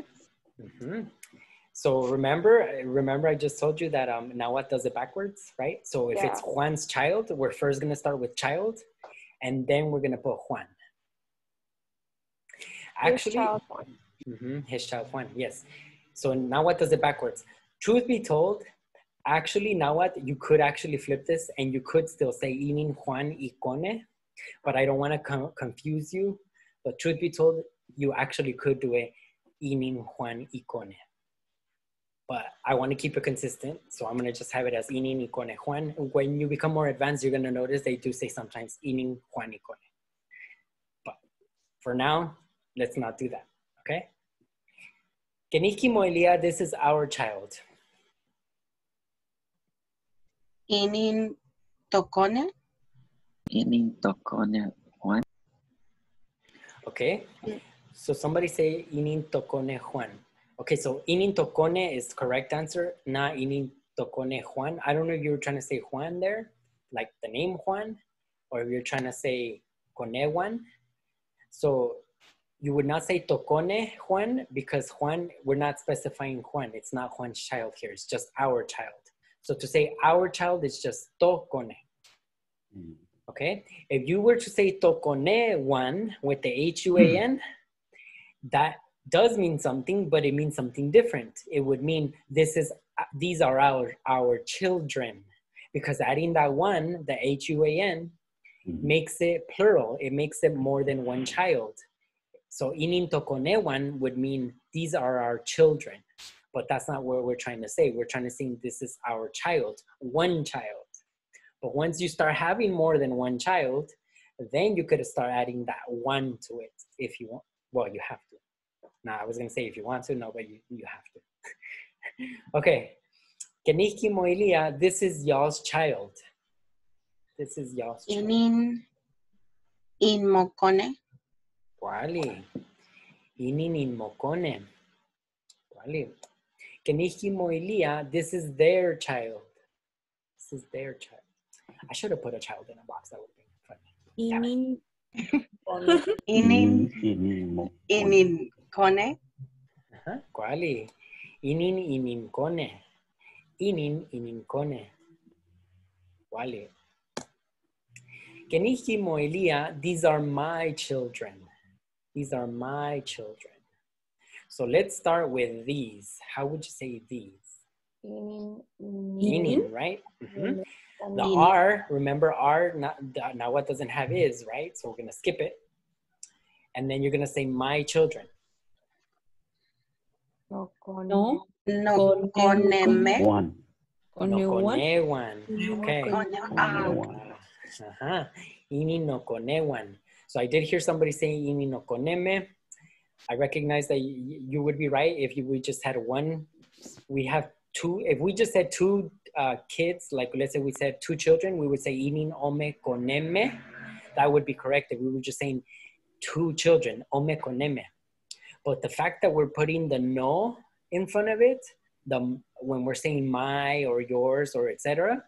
So remember I just told you that Nahuatl does it backwards, right? So if it's Juan's child, we're first gonna start with child, and then we're gonna put Juan. Actually, his child Juan, yes. So Nahuatl does it backwards. Truth be told, actually Nahuatl, you could actually flip this and you could still say Inin Juan Ikone, but I don't want to confuse you. But truth be told, you actually could do it Inin Juan Ikone. But I want to keep it consistent, so I'm going to just have it as Inin Ikone Juan. When you become more advanced, you're going to notice they do say sometimes Inin Juan Ikone. But for now, let's not do that, okay? Keniki Moilia, this is our child. Inin tokone. Inin tokone Juan. Okay, so somebody say Inin tokone Juan. Okay, so Inin tokone is correct answer, not Inin tokone Juan. I don't know if you were trying to say Juan there, like the name Juan, or if you're trying to say Kone Juan. So you would not say tokone Juan because Juan, we're not specifying Juan. It's not Juan's child here, it's just our child. So to say our child is just tokone. Okay, if you were to say tokone Juan with the H-U-A-N, that does mean something, but it means something different. It would mean these are our children, because adding that one, the H-U-A-N, makes it plural. It makes it more than one child. So inin tokone one would mean these are our children, but that's not what we're trying to say. We're trying to say this is our child, one child. But once you start having more than one child, then you could start adding that one to it if you want. Well, you have to. Nah, I was going to say if you want to, no, but you have to. Okay. Keniki Moilia, this is y'all's child. This is y'all's child. In mokone. Wali. In mokone. Wali. Keniki Moilia, this is their child. This is their child. I should have put a child in a box. That would have been funny. Inin kone. Quali? Inin kone. Inin kone. Quali? Keniki Moilia, these are my children. These are my children. So let's start with these. How would you say these? Inin, right? Mm-hmm. The R, remember R, now what doesn't have is, right? So we're going to skip it. And then you're going to say my children. No. No koneme. One. No konewan. Okay. Ini no konewan. So I did hear somebody saying ini no koneme. I recognize that you would be right if we just had one. We have two. If we just had two kids, like let's say we said two children, we would say inin ome koneme. That would be correct if we were just saying two children, ome koneme. But the fact that we're putting the no in front of it, when we're saying my or yours or etc.,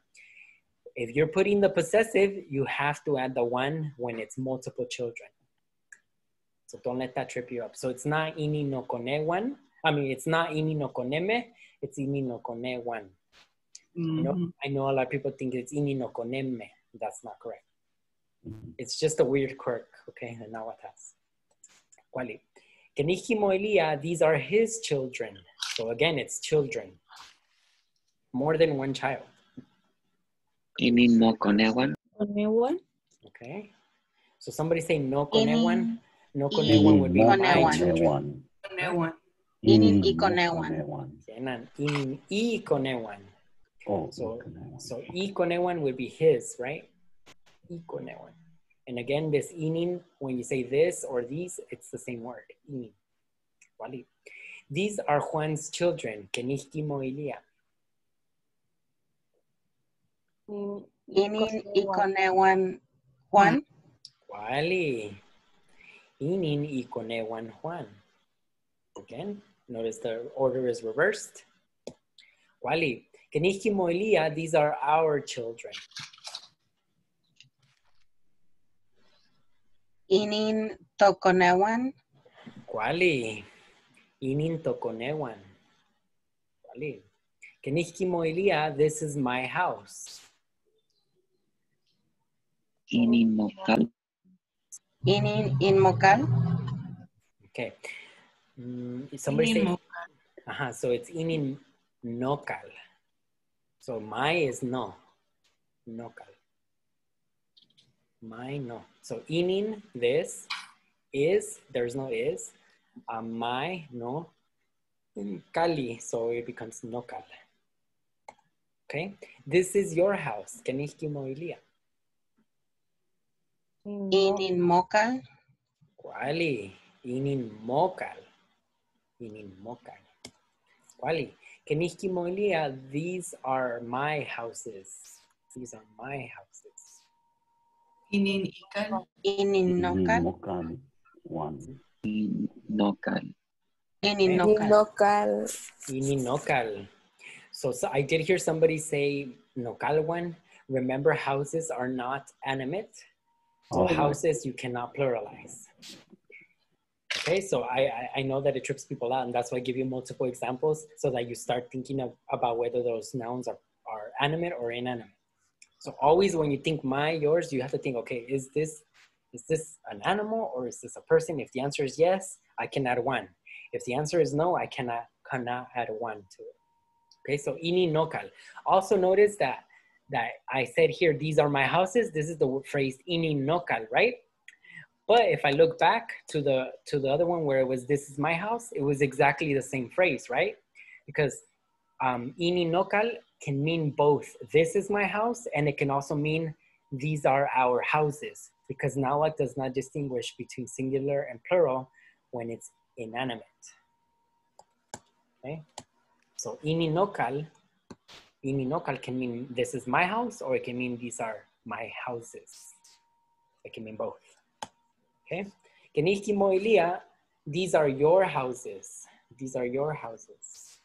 if you're putting the possessive, you have to add the one when it's multiple children. So don't let that trip you up. So it's not ini no konewan. I mean, it's not ini no koneme. It's ini no konewan. I know a lot of people think it's ini no koneme. That's not correct. It's just a weird quirk, okay? And now what else? Quali? Keniki Moilia, these are his children. So again, it's children. More than one child. Ini no konewan. Konewan. Okay. So somebody say no konewan. No konewan would be my children. Inin I konewan. Inin I konewan. Oh, so I konewan would be his, right? I konewan. And again, this inin, when you say this or these, it's the same word. Inin. Wali. These are Juan's children. Keniki Moilia. Inin I konewan Juan. Wali. Inin I konewan Juan. Again, notice the order is reversed. Wali. Keniki Moilia, these are our children. Inin tokonewan. Wali. Inin tokonewan. Wali. Keniki Moilia, this is my house. Ini mocal. Inin in mocal. Okay. Somebody say, so it's inin nocal. So my is no. Nocal. My no. So inin, this, is, there's no is. My, no. Kali, so it becomes nocal. Okay. This is your house. Keniki Moilia. Inin mocal. Quali. Inin mocal. Inin mocal. Quali. Keniki Moilia, these are my houses. These are my houses. Inin ikan. Inin nocal. Mocal. One. Nocal. Inin nocal. Local. Inin nocal. So I did hear somebody say nocal one. Remember, houses are not animate. So houses you cannot pluralize. Okay, so I know that it trips people out, and that's why I give you multiple examples so that you start thinking about whether those nouns are animate or inanimate. So always when you think my, yours, you have to think, okay, is this an animal or is this a person? If the answer is yes, I can add one. If the answer is no, I cannot add one to it. Okay, so ini nocal. Also notice that I said here, these are my houses. This is the phrase ini nocal, right? But if I look back to the other one where it was this is my house, it was exactly the same phrase, right? Because ini nocal can mean both this is my house and it can also mean these are our houses, because Nahuatl does not distinguish between singular and plural when it's inanimate. Okay, so Nocal can mean this is my house, or it can mean these are my houses. It can mean both. Okay, Keniki Moilia, these are your houses. These are your houses.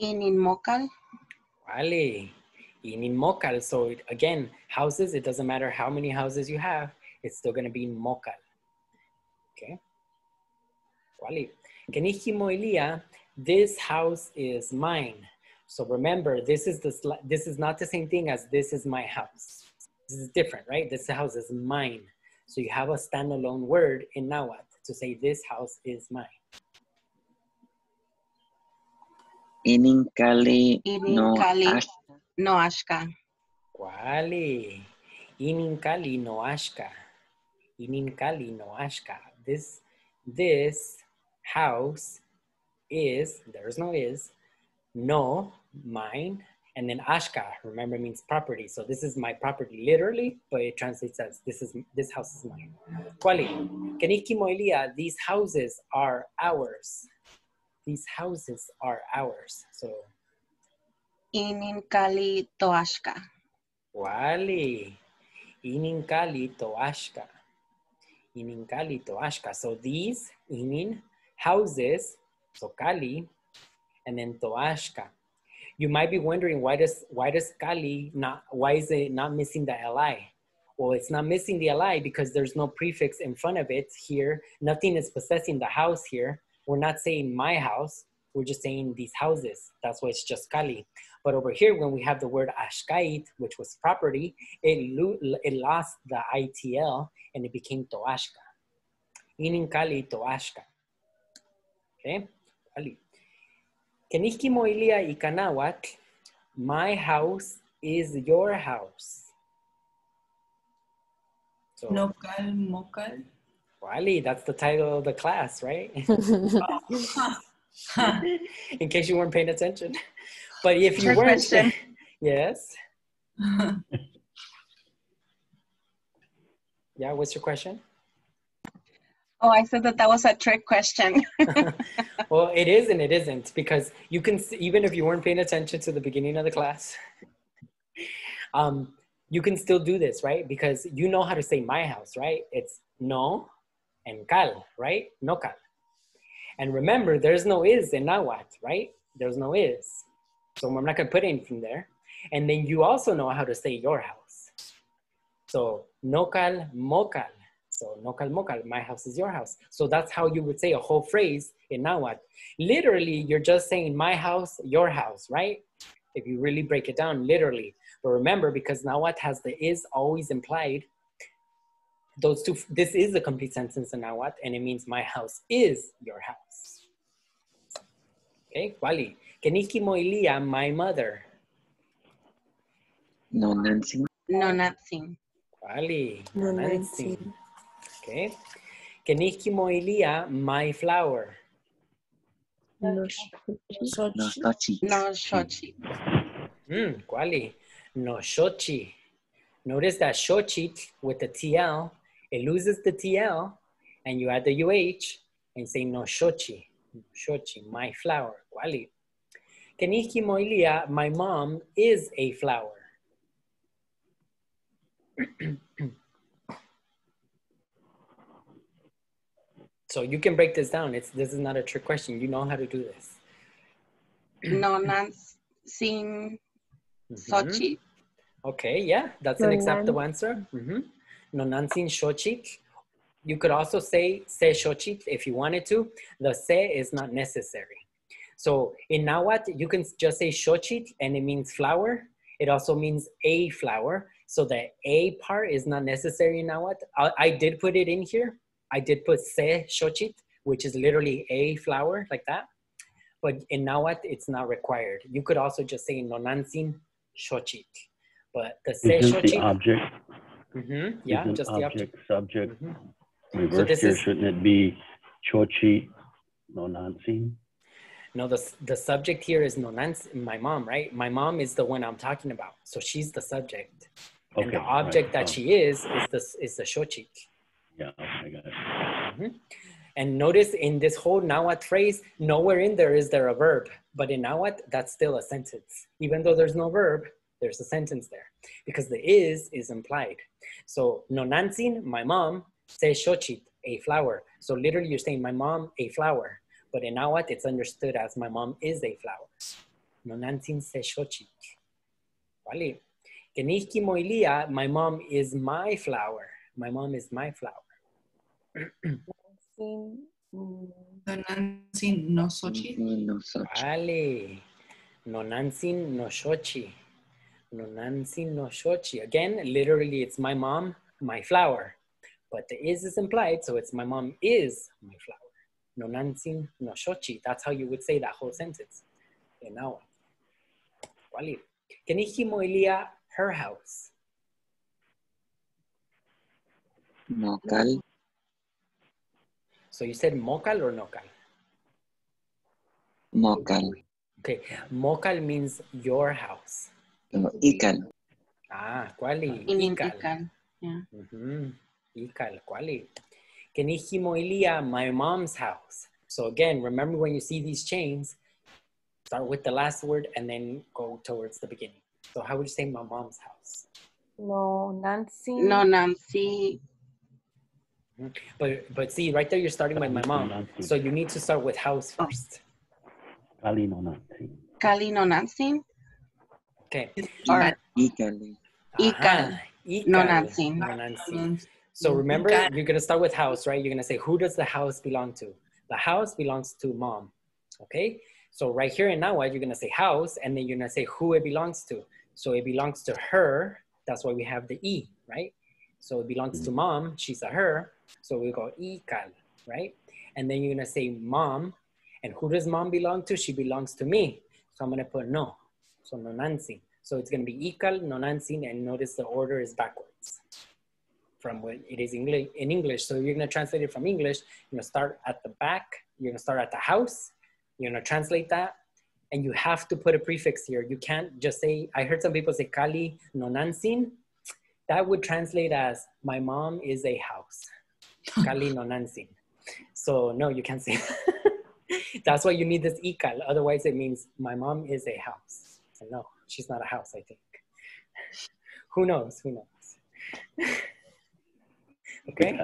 Inin Mocal. Vale. In Mocal, so again, houses, it doesn't matter how many houses you have, it's still going to be Mocal. Okay. Vale. Keniki Moilia, this house is mine. So remember, this is not the same thing as this is my house. This is different, right? This house is mine. So you have a standalone word in Nahuatl to say this house is mine. Ininkali no Ininkali no ashka. Wale. Ininkali no ashka. Ininkali no ashka. This house is, there's no is, no, mine, and then ashka, remember, means property. So this is my property literally, but it translates as this house is mine. Kwali, keniki moilia, these houses are ours. These houses are ours. So Ininkali to ashka. Wale, ininkali to ashka. Ininkali to ashka. So these, inin, houses, so kali, and then toashka. You might be wondering why does kali why is it not missing the li? Well, it's not missing the li because there's no prefix in front of it here. Nothing is possessing the house here. We're not saying my house. We're just saying these houses. That's why it's just kali. But over here, when we have the word ashkait, which was property, it lost the itl and it became toashka. Inin kali toashka. Okay, kali. Keniki moilia ikanawat, my house is your house. So, Nocal, Mocal. Wally, that's the title of the class, right? In case you weren't paying attention. But if you weren't, question. Yes. Yeah, what's your question? Oh, I said that was a trick question. Well, it is and it isn't, because you can, even if you weren't paying attention to the beginning of the class, you can still do this, right? Because you know how to say my house, right? It's no and cal, right? Nocal. And remember, there's no is in Nahuatl, right? There's no is. So I'm not going to put anything there. And then you also know how to say your house. So nocal, mocal. So nocal, mocal, my house is your house. So that's how you would say a whole phrase in Nahuatl. Literally, you're just saying my house, your house, right? If you really break it down, literally. But remember, because Nahuatl has the is always implied, those two, this is a complete sentence in Nahuatl, and it means my house is your house. Okay, Wali. Keniki moilia, my mother. no Nancy. No, nothing. Wali. No, Nancy. 19. Okay. Keniki moilia, my flower. No, No Sochi. Sochi. No, shochi. Wali. No shochi. Notice that shochi with the TL, it loses the TL, and you add the UH, and say no shochi. Shochi, my flower. Wali. Keniki moilia, my mom is a flower. So you can break this down. This is not a trick question. You know how to do this. No, nothing. Sochi. Okay, yeah, that's an acceptable answer. No nansin shochit. You could also say se shochit if you wanted to. The se is not necessary. So in Nahuatl, you can just say shochit and it means flower. It also means a flower. So the a part is not necessary in Nahuatl. I did put it in here. I did put se shochit, which is literally a flower like that. But in Nahuatl, it's not required. You could also just say no nansin shochit. But the se Isn't the shochit. object? Yeah, Isn't just the object. Subject. Reversed So this here, is, shouldn't it be chochi no nansi? no, the subject here is no nansin, my mom, right? My mom is the one I'm talking about. So she's the subject. And Okay, the object right. that she is the shochit. Yeah, I got it. And notice in this whole Nahuatl phrase, nowhere in there is there a verb. But in Nahuatl, that's still a sentence. Even though there's no verb, there's a sentence there. Because the is implied. So, nonantzin, my mom, se xochitl, a flower. So literally you're saying, my mom, a flower. But in Nahuatl, it's understood as my mom is a flower. Nonantzin se xochitl. Vale. Kenihki moilia, my mom is my flower. My mom is my flower. Nonantzin no Xochitl. No Xochitl. Vale. Nonantzin no xochi. Nonantzin no xochi. Again, literally it's my mom, my flower. But the is implied, so it's my mom is my flower. Nonantzin no xochi. That's how you would say that whole sentence. Okay, now. Vale. Kenihki moilia, her house. Mocal. So you said mocal or nocal? Mocal. Okay, mocal means your house. Ical. Ah, ¿cuál? Inin Ical. ikan. Yeah. Ical, ¿cuál? Kenihki moilia, my mom's house. So again, remember when you see these chains, start with the last word and then go towards the beginning. So how would you say my mom's house? No, Nancy. No, Nancy. But see, right there, you're starting with my mom. So you need to start with house first. Kali no Nancy. Kali no Nancy. Okay. Or Ical. Ical. Ical. No Nancy. No Nancy. So remember, you're going to start with house, right? You're going to say, who does the house belong to? The house belongs to mom. Okay. So right here in Nahuatl, you're going to say house, and then you're going to say who it belongs to. So it belongs to her. That's why we have the E, right? So it belongs to mom. She's a her. So we go ical, right? And then you're going to say mom. And who does mom belong to? She belongs to me. So I'm going to put no. So nonantzin. So it's going to be ical, nonantzin, and notice the order is backwards from what it is in English. So you're going to translate it from English. You're going to start at the back. You're going to start at the house. You're going to translate that. And you have to put a prefix here. You can't just say, I heard some people say kali nonantzin. That would translate as my mom is a house. Kali nonantzin. So no, you can't say that. That's why you need this ical. Otherwise it means my mom is a house. And no, she's not a house, I think. Who knows? Who knows? Okay.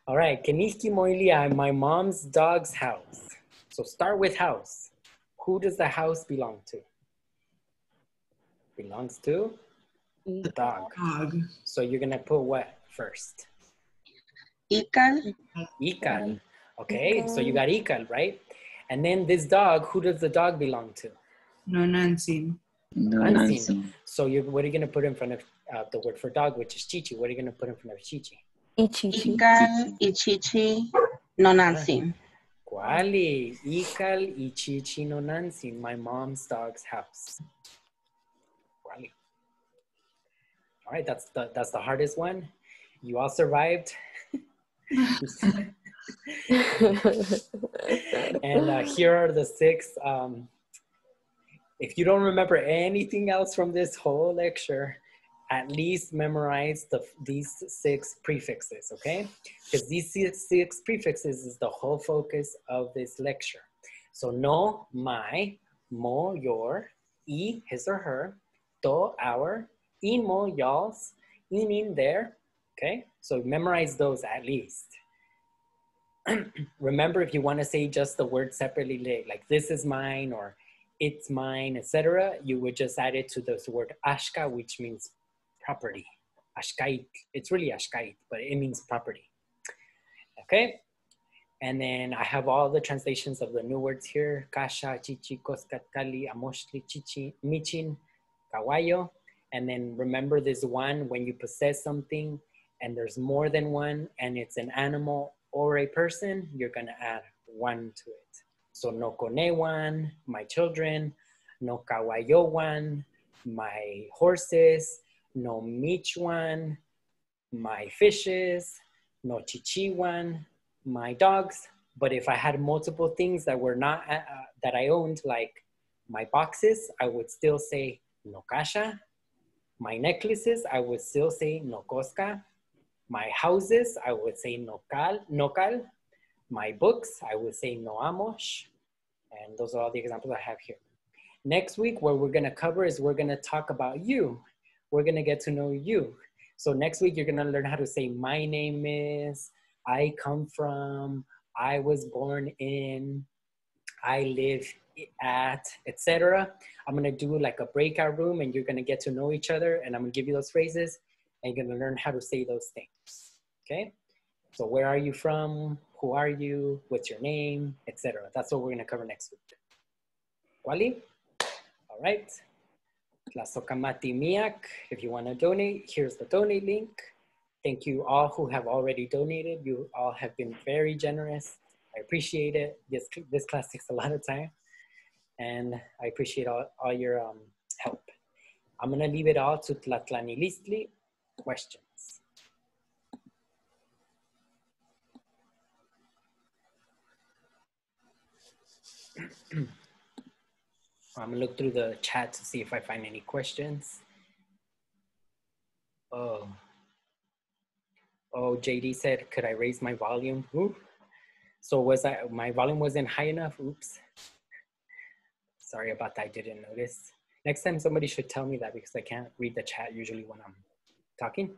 All right. Kenihki moilia, my mom's dog's house. So start with house. Who does the house belong to? Belongs to the dog. So you're going to put what first? Ical. Ical. Okay, so you got ical, right? And then this dog, who does the dog belong to? Nonantzin. Nonantzin. So what are you going to put in front of the word for dog, which is chichi? What are you going to put in front of chichi? Ichichi. Ical, ichichi, no Nancy. Kuali, ical, ichichi, no Nancy, my mom's dog's house. Kuali. All right, that's the hardest one. You all survived. And here are the 6. If you don't remember anything else from this whole lecture, at least memorize these 6 prefixes, okay? Because these 6 prefixes is the whole focus of this lecture. So no, my, mo, your, I, his or her, to, our, inmo, y'all's, inin, their, okay? So memorize those at least. Remember, if you want to say just the word separately, like this is mine or it's mine, etc., you would just add it to this word ashka, which means property. Ashkait. It's really ashkait, but it means property. Okay? And then I have all the translations of the new words here. Kasha, chichi, koskatkali, amoshli, chichi, michin, kawayo. And then remember this one, when you possess something and there's more than one and it's an animal or a person, you're going to add 1 to it. So no konewan, my children, no kawayowan, my horses, no michwan, my fishes, no chichiwan, my dogs. But if I had multiple things that were not, that I owned, like my boxes, I would still say no kasha. My necklaces, I would still say no koska. My houses, I would say Nocal. My books, I would say Noamos. And those are all the examples I have here. Next week, what we're gonna cover is we're gonna talk about you. We're gonna get to know you. So next week, you're gonna learn how to say, my name is, I come from, I was born in, I live at, etc. I'm gonna do like a breakout room and you're gonna get to know each other and I'm gonna give you those phrases and you're gonna learn how to say those things, okay? So where are you from? Who are you? What's your name? Etc. That's what we're gonna cover next week. Wally? All right. Tlasokamati miak. If you wanna donate, here's the donate link. Thank you all who have already donated. You all have been very generous. I appreciate it. This class takes a lot of time. And I appreciate all your help. I'm gonna leave it all to Tlatlanilistli. Questions. I'm gonna look through the chat to see if I find any questions. Oh, JD said, could I raise my volume? Ooh. So my volume wasn't high enough? Oops. Sorry about that, I didn't notice. Next time somebody should tell me that because I can't read the chat usually when I'm talking.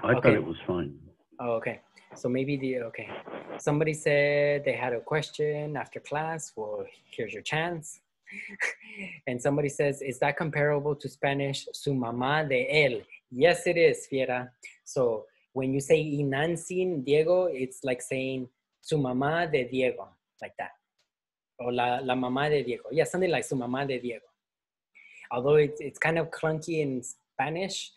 I thought it was fine. Oh, okay. So maybe okay. Somebody said they had a question after class. Well, here's your chance. And somebody says, is that comparable to Spanish, su mamá de él? Yes, it is, Fiera. So when you say Inansin Diego, it's like saying su mamá de Diego, like that. Or la mamá de Diego. Yeah, something like su mamá de Diego. Although it's kind of clunky in Spanish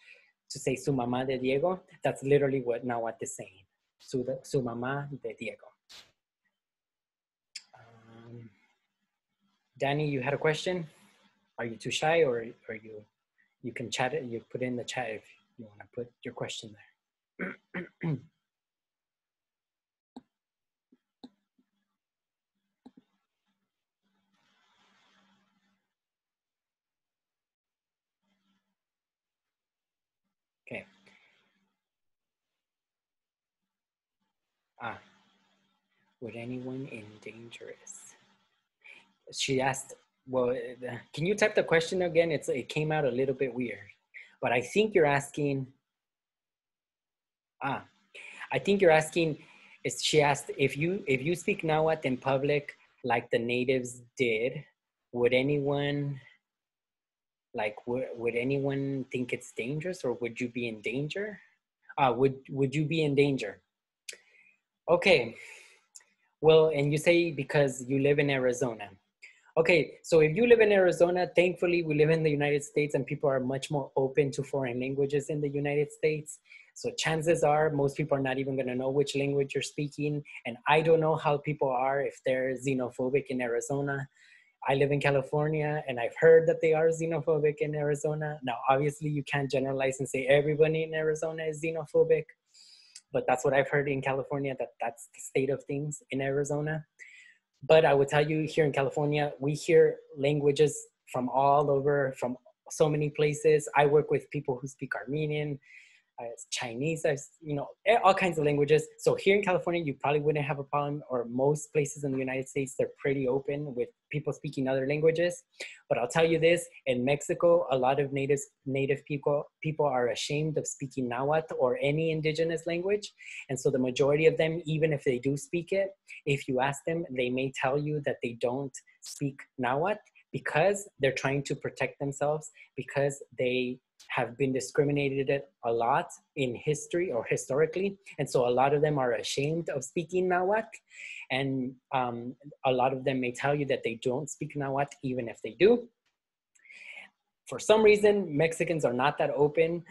to say su mamá de Diego, that's literally what Nahuatl is saying. Su mamá de Diego. Danny, you had a question? Are you too shy or you can chat it, you put in the chat if you want to put your question there. Okay. Would anyone endanger us? She asked, well, can you type the question again? It came out a little bit weird, but I think you're asking, I think you're asking, she asked, if you speak Nahuatl in public like the natives did, would anyone, would anyone think it's dangerous or would you be in danger? Would you be in danger? Okay, well, and you say because you live in Arizona. Okay, so if you live in Arizona, thankfully we live in the United States and people are much more open to foreign languages in the United States. So chances are most people are not even gonna know which language you're speaking. And I don't know how people are if they're xenophobic in Arizona. I live in California and I've heard that they are xenophobic in Arizona. Now, obviously you can't generalize and say everybody in Arizona is xenophobic, but that's what I've heard in California, that's the state of things in Arizona. But I would tell you here in California, we hear languages from all over, from so many places. I work with people who speak Armenian, Chinese, all kinds of languages. So here in California, you probably wouldn't have a problem, or most places in the United States, they're pretty open with people speaking other languages. But I'll tell you this, in Mexico, a lot of native people are ashamed of speaking Nahuatl or any indigenous language. And so the majority of them, even if they do speak it, if you ask them, they may tell you that they don't speak Nahuatl because they're trying to protect themselves, because they have been discriminated a lot in history or historically. And so a lot of them are ashamed of speaking Nahuatl. And a lot of them may tell you that they don't speak Nahuatl even if they do. For some reason, Mexicans are not that open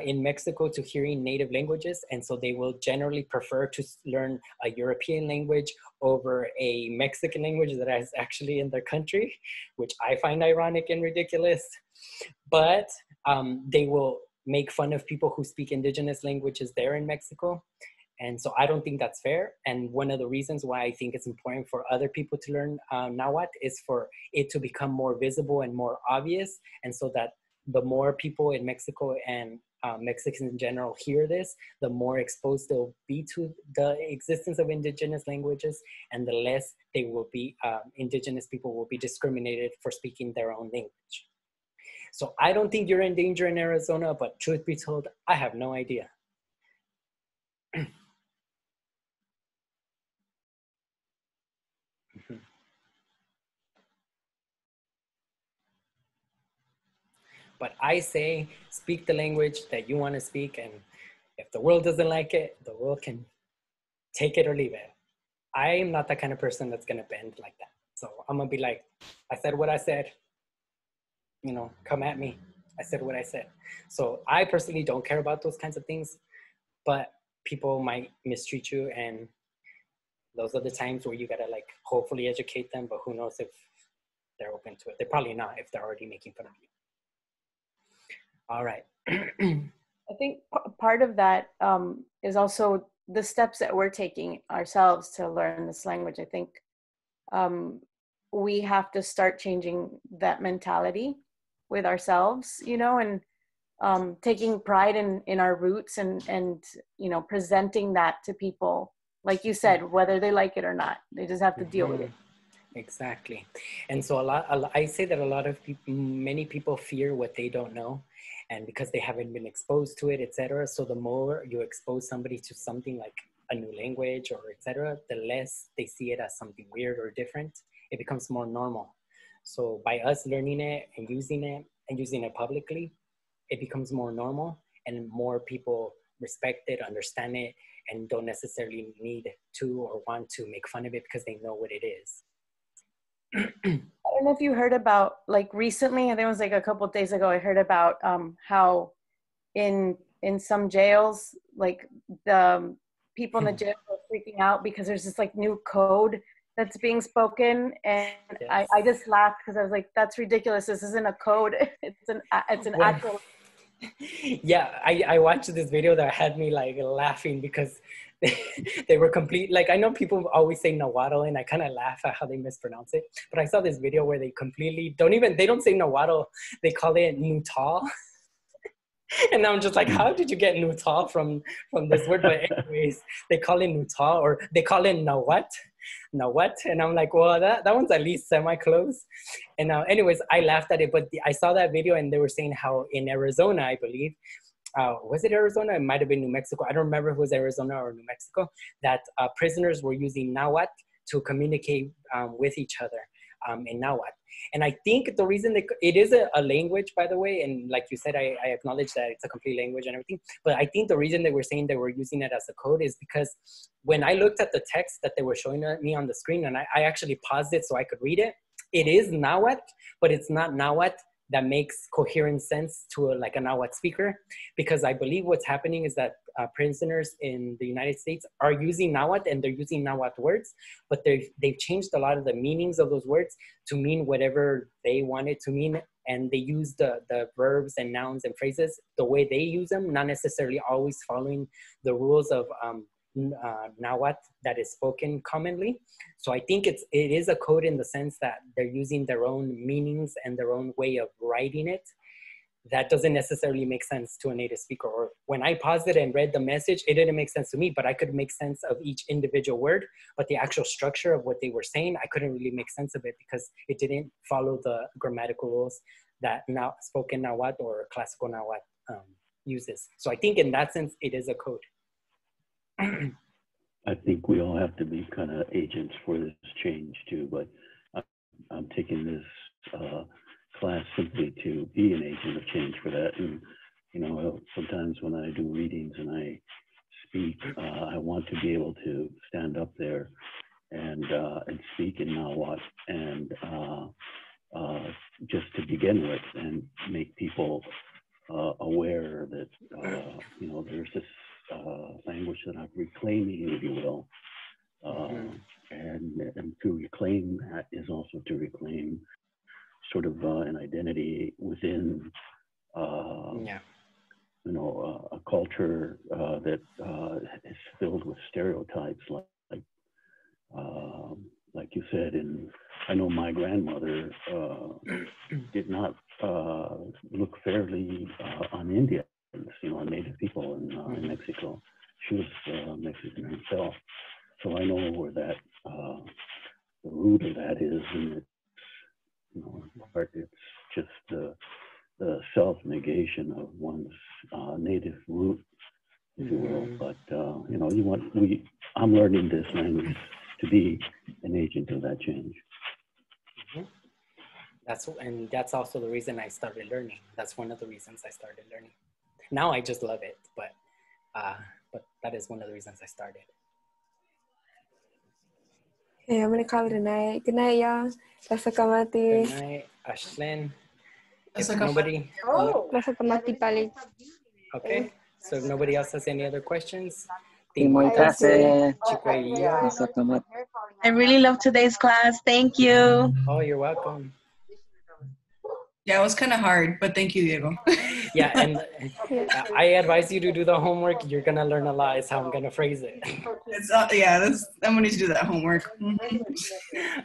in Mexico to hearing native languages. And so they will generally prefer to learn a European language over a Mexican language that is actually in their country, which I find ironic and ridiculous. But they will make fun of people who speak indigenous languages there in Mexico. And so I don't think that's fair. And one of the reasons why I think it's important for other people to learn Nahuatl is for it to become more visible and more obvious. And so that the more people in Mexico and Mexicans in general hear this, the more exposed they'll be to the existence of indigenous languages, and the less they will be, indigenous people will be discriminated for speaking their own language. So I don't think you're in danger in Arizona, but truth be told, I have no idea. But I say, speak the language that you want to speak, and if the world doesn't like it, the world can take it or leave it. I am not that kind of person that's gonna bend like that. So I'm gonna be like, I said what I said, you know, come at me. I said what I said. So I personally don't care about those kinds of things, but people might mistreat you, and those are the times where you gotta like hopefully educate them, but who knows if they're open to it. They're probably not if they're already making fun of you. All right. I think part of that is also the steps that we're taking ourselves to learn this language. I think we have to start changing that mentality with ourselves, you know, and taking pride in our roots and, you know, presenting that to people, like you said, whether they like it or not. They just have to deal with it. Exactly. And so I say that a lot of people, many people fear what they don't know, and because they haven't been exposed to it, etc. So the more you expose somebody to something like a new language or etc., the less they see it as something weird or different. It becomes more normal. So by us learning it and using it publicly, it becomes more normal, and more people respect it, understand it, and don't necessarily need to or want to make fun of it because they know what it is. I don't know if you heard about, like recently, I think it was like a couple of days ago, I heard about how in some jails, like the people in the jail are freaking out because there's this like new code that's being spoken, and Yes. I just laughed because I was like, that's ridiculous. This isn't a code. It's an actual. Yeah, I watched this video that had me like laughing because they were complete. Like, I know people always say Nahuatl, and I kind of laugh at how they mispronounce it. But I saw this video where they completely they don't say Nahuatl, they call it Nutal. And I'm just like, how did you get Nutal from this word? But anyways, they call it Nutal, or they call it Nahuatl. And I'm like, well, that one's at least semi-close. And anyways, I laughed at it, but I saw that video and they were saying how in Arizona, I believe, was it Arizona? It might have been New Mexico. I don't remember if it was Arizona or New Mexico, that prisoners were using Nahuatl to communicate with each other in Nahuatl. And I think the reason it is a language, by the way, and like you said, I acknowledge that it's a complete language and everything, but I think the reason they were saying they were using it as a code is because when I looked at the text that they were showing me on the screen, and I actually paused it so I could read it, it is Nahuatl, but it's not Nahuatl that makes coherent sense to a Nahuatl speaker, because I believe what's happening is that prisoners in the United States are using Nahuatl, and they're using Nahuatl words, but they've changed a lot of the meanings of those words to mean whatever they want it to mean, and they use the verbs and nouns and phrases the way they use them, not necessarily always following the rules of Nahuatl that is spoken commonly. So I think it is a code in the sense that they're using their own meanings and their own way of writing it. That doesn't necessarily make sense to a native speaker. Or when I paused it and read the message, it didn't make sense to me, but I could make sense of each individual word. But the actual structure of what they were saying, I couldn't really make sense of it because it didn't follow the grammatical rules that now spoken Nahuatl or classical Nahuatl uses. So I think in that sense, it is a code. I think we all have to be kind of agents for this change too, but I'm taking this class simply to be an agent of change for that. And, you know, sometimes when I do readings and I speak, I want to be able to stand up there and speak in Nahuatl, and just to begin with, and make people aware that, you know, there's this language that I'm reclaiming, if you will. And to reclaim that is also to reclaim sort of an identity within, you know, a culture that is filled with stereotypes, like you said. And I know my grandmother did not look fairly on India, you know, native people in Mexico. She was Mexican herself, so I know where that the root of that is, and it's, you know, it's just the self-negation of one's native root, if you will. But you know, I'm learning this language to be an agent of that change. That's also the reason I started learning. That's one of the reasons I started learning. Now I just love it, but that is one of the reasons I started. Okay, I'm gonna call it a night. Good night, y'all. Rasa kamati. Good night, Ashlyn. If Rasa nobody, Rasa kamati palit. okay. So if nobody else has any other questions, Timoitase. Chiquillo. Masakamat. I really love today's class. Thank you. Oh, you're welcome. Yeah, it was kind of hard, but thank you, Diego. Yeah, and I advise you to do the homework. You're gonna learn a lot. Is how I'm gonna phrase it. It's I'm gonna need to do that homework.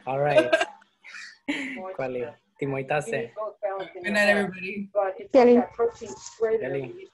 All right. Quali, Timoitase. Good night, everybody. Kelly. Kelly.